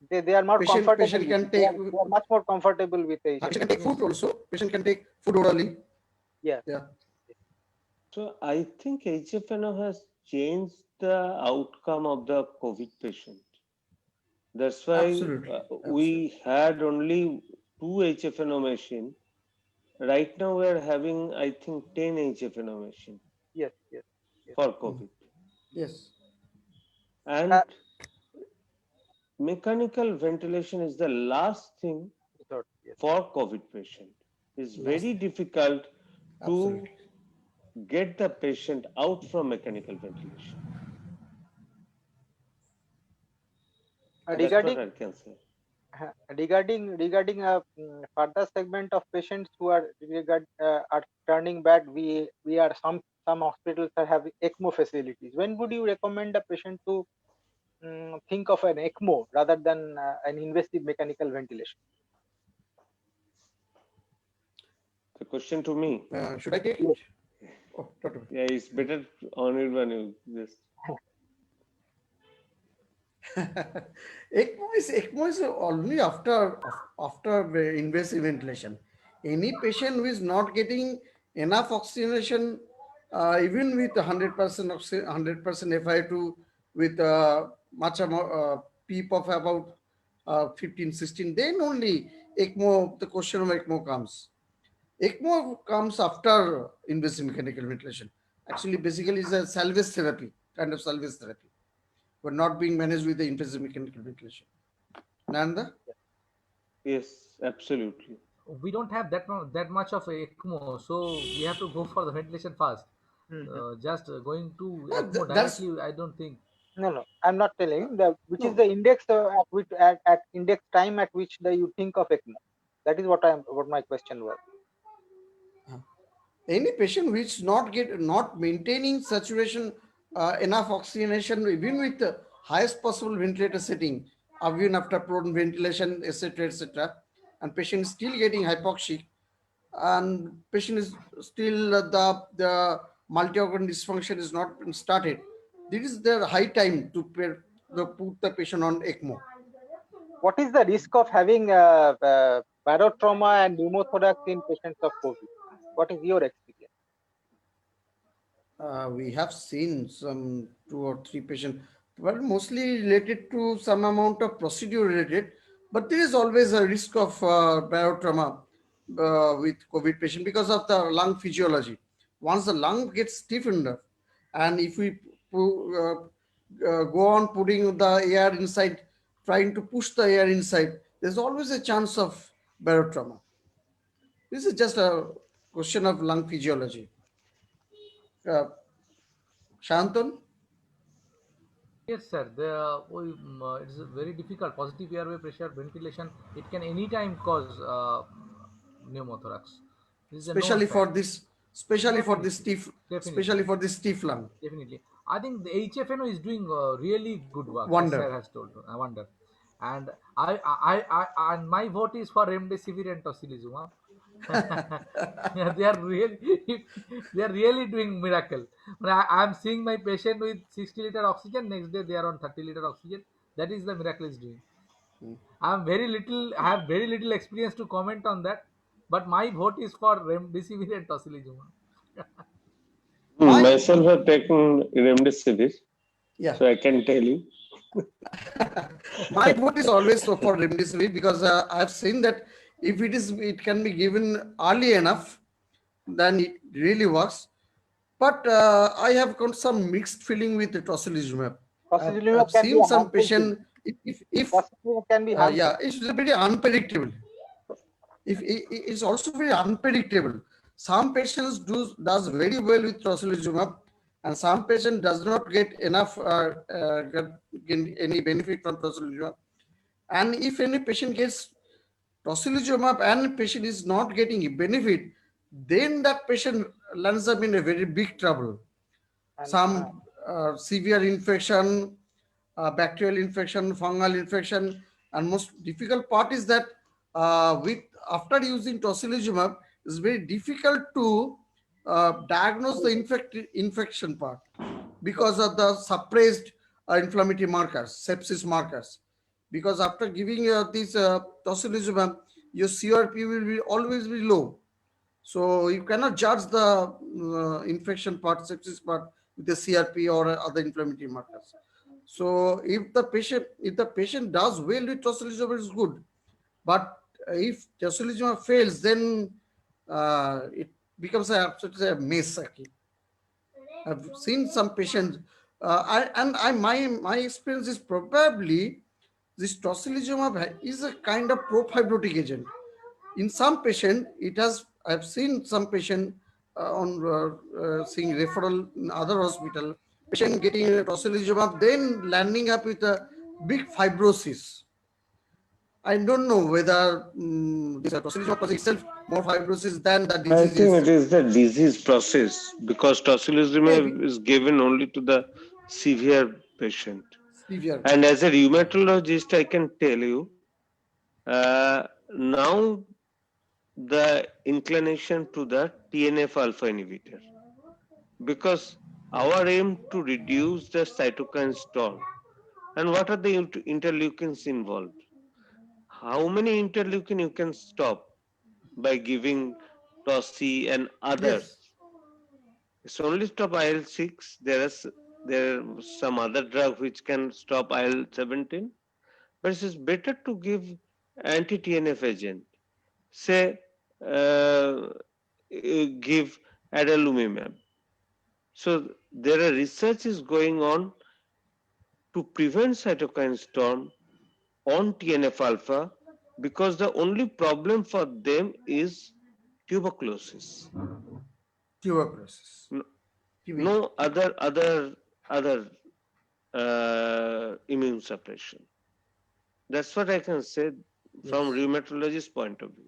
better. They are more comfortable patient with can it. take They are much more comfortable with patient can HFNO. take food Yes. also. Patient can take food orally. Yeah. Yeah, so I think HFNO has changed the outcome of the COVID patient. That's why absolutely, absolutely. we had only two HFNO machine. Right now we are having, I think, 10 HFNO machine Yes, yes, yes. for Mm. COVID. Yes, And Uh, mechanical ventilation is the last thing yes. for COVID patient. It's last very thing. difficult to Absolutely. get the patient out from mechanical ventilation. That's Regarding what I can say. regarding a further segment of patients who are turning back, we are some hospitals are having ECMO facilities. When would you recommend a patient to think of an ECMO rather than an invasive mechanical ventilation? The question to me. Should I take it? Yes. Oh, Dr. Yeah, it's better on it when you just. ECMO is only after invasive ventilation. Any patient who is not getting enough oxygenation, even with 100% 100% FiO2 with much amount PEEP of about 15, 16, then only ECMO, the question of ECMO comes. ECMO comes after invasive mechanical ventilation. Actually, basically, it's a salvage therapy, kind of salvage therapy, but not being managed with the invasive mechanical ventilation. Nanda? Yes, absolutely. We don't have that much of ECMO, so we have to go for the ventilation fast. Mhm. Just going to No, ECMO that's directly, I don't think. No, I'm not telling the which is no. the index at which at index time at which you think of ECMO. That is what my question was. Any patient which not maintaining saturation enough oxygenation even with the highest possible ventilator setting, even after prone ventilation, etc., and patient is still getting hypoxic, and patient is still the multi-organ dysfunction is not been started. This is the high time to put the patient on ECMO. What is the risk of having barotrauma and pneumothorax in patients of COVID? What is your experience? We have seen some 2 or 3 patients, but mostly related to some amount of procedure related. But there is always a risk of barotrauma with COVID patient because of the lung physiology. Once the lung gets stiffened, and if we go on putting the air inside, trying to push the air inside, there's always a chance of barotrauma. This is just a question of lung physiology. Uh, Shantan? Yes, sir. It's very difficult. Positive airway pressure ventilation. It can anytime cause pneumothorax. This is a known especially fact. for this especially for this Definitely, stiff definitely, especially for this stiff lung. definitely. I think the HFNO is doing really good work, as Wonder. sir has told. I wonder, and and my vote is for remdesivir and tocilizumab. Yeah, they are really doing miracle. When I'm seeing my patient with 60-liter oxygen, next day they are on 30-liter oxygen. That is the miracle is doing. I have very little experience to comment on that, but my vote is for remdesivir and tocilizumab. My Myself have taken remdesivir, yeah, so I can tell you. My vote is always for remdesivir because I've seen that if it can be given early enough, then it really works. But I have got some mixed feeling with the tocilizumab. Tocilizumab I've can be seen some harmful too. patient, if Tocilizumab can be harmful. yeah, it's very unpredictable. If it's also very unpredictable. Some patients does very well with tocilizumab, and some patient does not get enough get any benefit from tocilizumab. And if any patient gets tocilizumab and patient is not getting a benefit, then that patient lands up in a very big trouble. And Some severe infection, bacterial infection, fungal infection, and most difficult part is that with after using tocilizumab, it's very difficult to diagnose the infection part because of the suppressed inflammatory markers, sepsis markers. Because after giving this tocilizumab, your CRP will be always be low, so you cannot judge the infection part, sepsis part with the CRP or other inflammatory markers. So if the patient does well with tocilizumab, is good. But if tocilizumab fails, then it becomes absolutely a mess. Actually. I've seen some patients, my experience is probably this tocilizumab is a kind of pro-fibrotic agent. In some patient, it has. I've seen some patient on seeing referral in other hospital, patient getting tocilizumab, then landing up with a big fibrosis. I don't know whether this tocilizumab process itself more fibrosis than the I disease think it is. is the disease process because Maybe tocilizumab is given only to the severe patient. severe. And as a rheumatologist, I can tell you, now the inclination to the TNF alpha inhibitor because our aim to reduce the cytokine storm. And what are the interleukins involved? How many interleukin you can stop by giving TOSI and other? Yes. It's only stop IL-6. There are some other drug which can stop IL-17, but it is better to give anti-TNF agent. Say, give adalimumab. So there are research is going on to prevent cytokine storm on TNF alpha because the only problem for them is tuberculosis. Tuberculosis. No, TB. no other immune suppression. That's what I can say from Yes. rheumatologist point of view.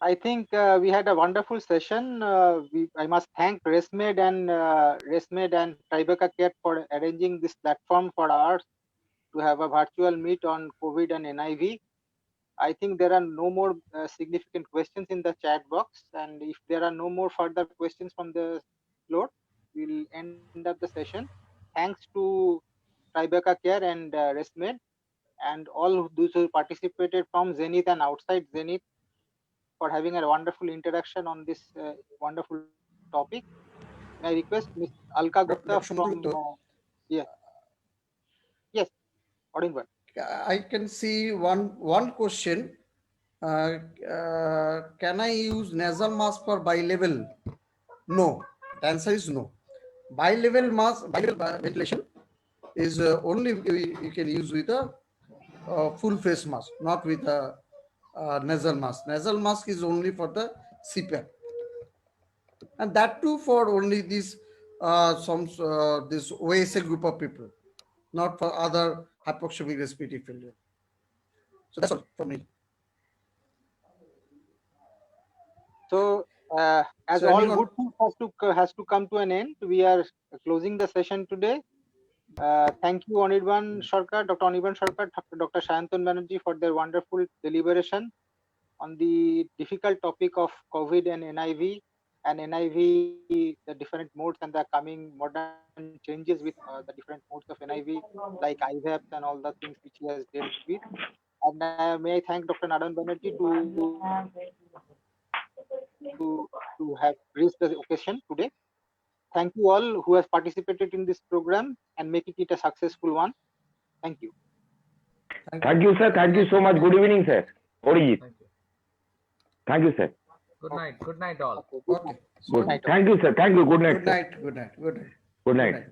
I think we had a wonderful session. I must thank ResMed and Tribeca Care for arranging this platform for us to have a virtual meet on COVID and NIV. I think there are no more significant questions in the chat box, and if there are no more further questions from the floor, we'll end up the session. Thanks to Tribeca Care and ResMed and all those who participated from Zenith and outside Zenith for having a wonderful interaction on this wonderful topic. May I request Ms. Alka Dr. Gupta from, Chandragupta, yes, yes, audible. I can see one question. Can I use nasal mask for bilevel? No. The answer is no. Bilevel ventilation is only you can use with a full face mask, not with a nasal mask. Nasal mask is only for the CPAP, and that too for only this OSA group of people, not for other hypoxemic respiratory failure. So that's all from me. So, as So all anyone? good things has to come to an end, we are closing the session today. Thank you, Anirban Sarkar, Dr. Anirban Sarkar, Dr. Sayantan Banerjee for their wonderful deliberation on the difficult topic of COVID and NIV, the different modes and the coming modern changes with the different modes of NIV, like IVAPs and all the things which he has dealt with. And may I thank Dr. Nadan Banerjee to have graced the occasion today. thank you all who has participated in this program and making it a successful one. Thank you. Thank you, sir. Thank you so much. Good evening, sir. Orijit. Thank you. Thank you, sir. Good night. Good night, all. Okay. Good Okay. night. So, Good night. Thank you, sir. Thank you. Good night, good sir. night. Good night. Good night. Good Good night. night.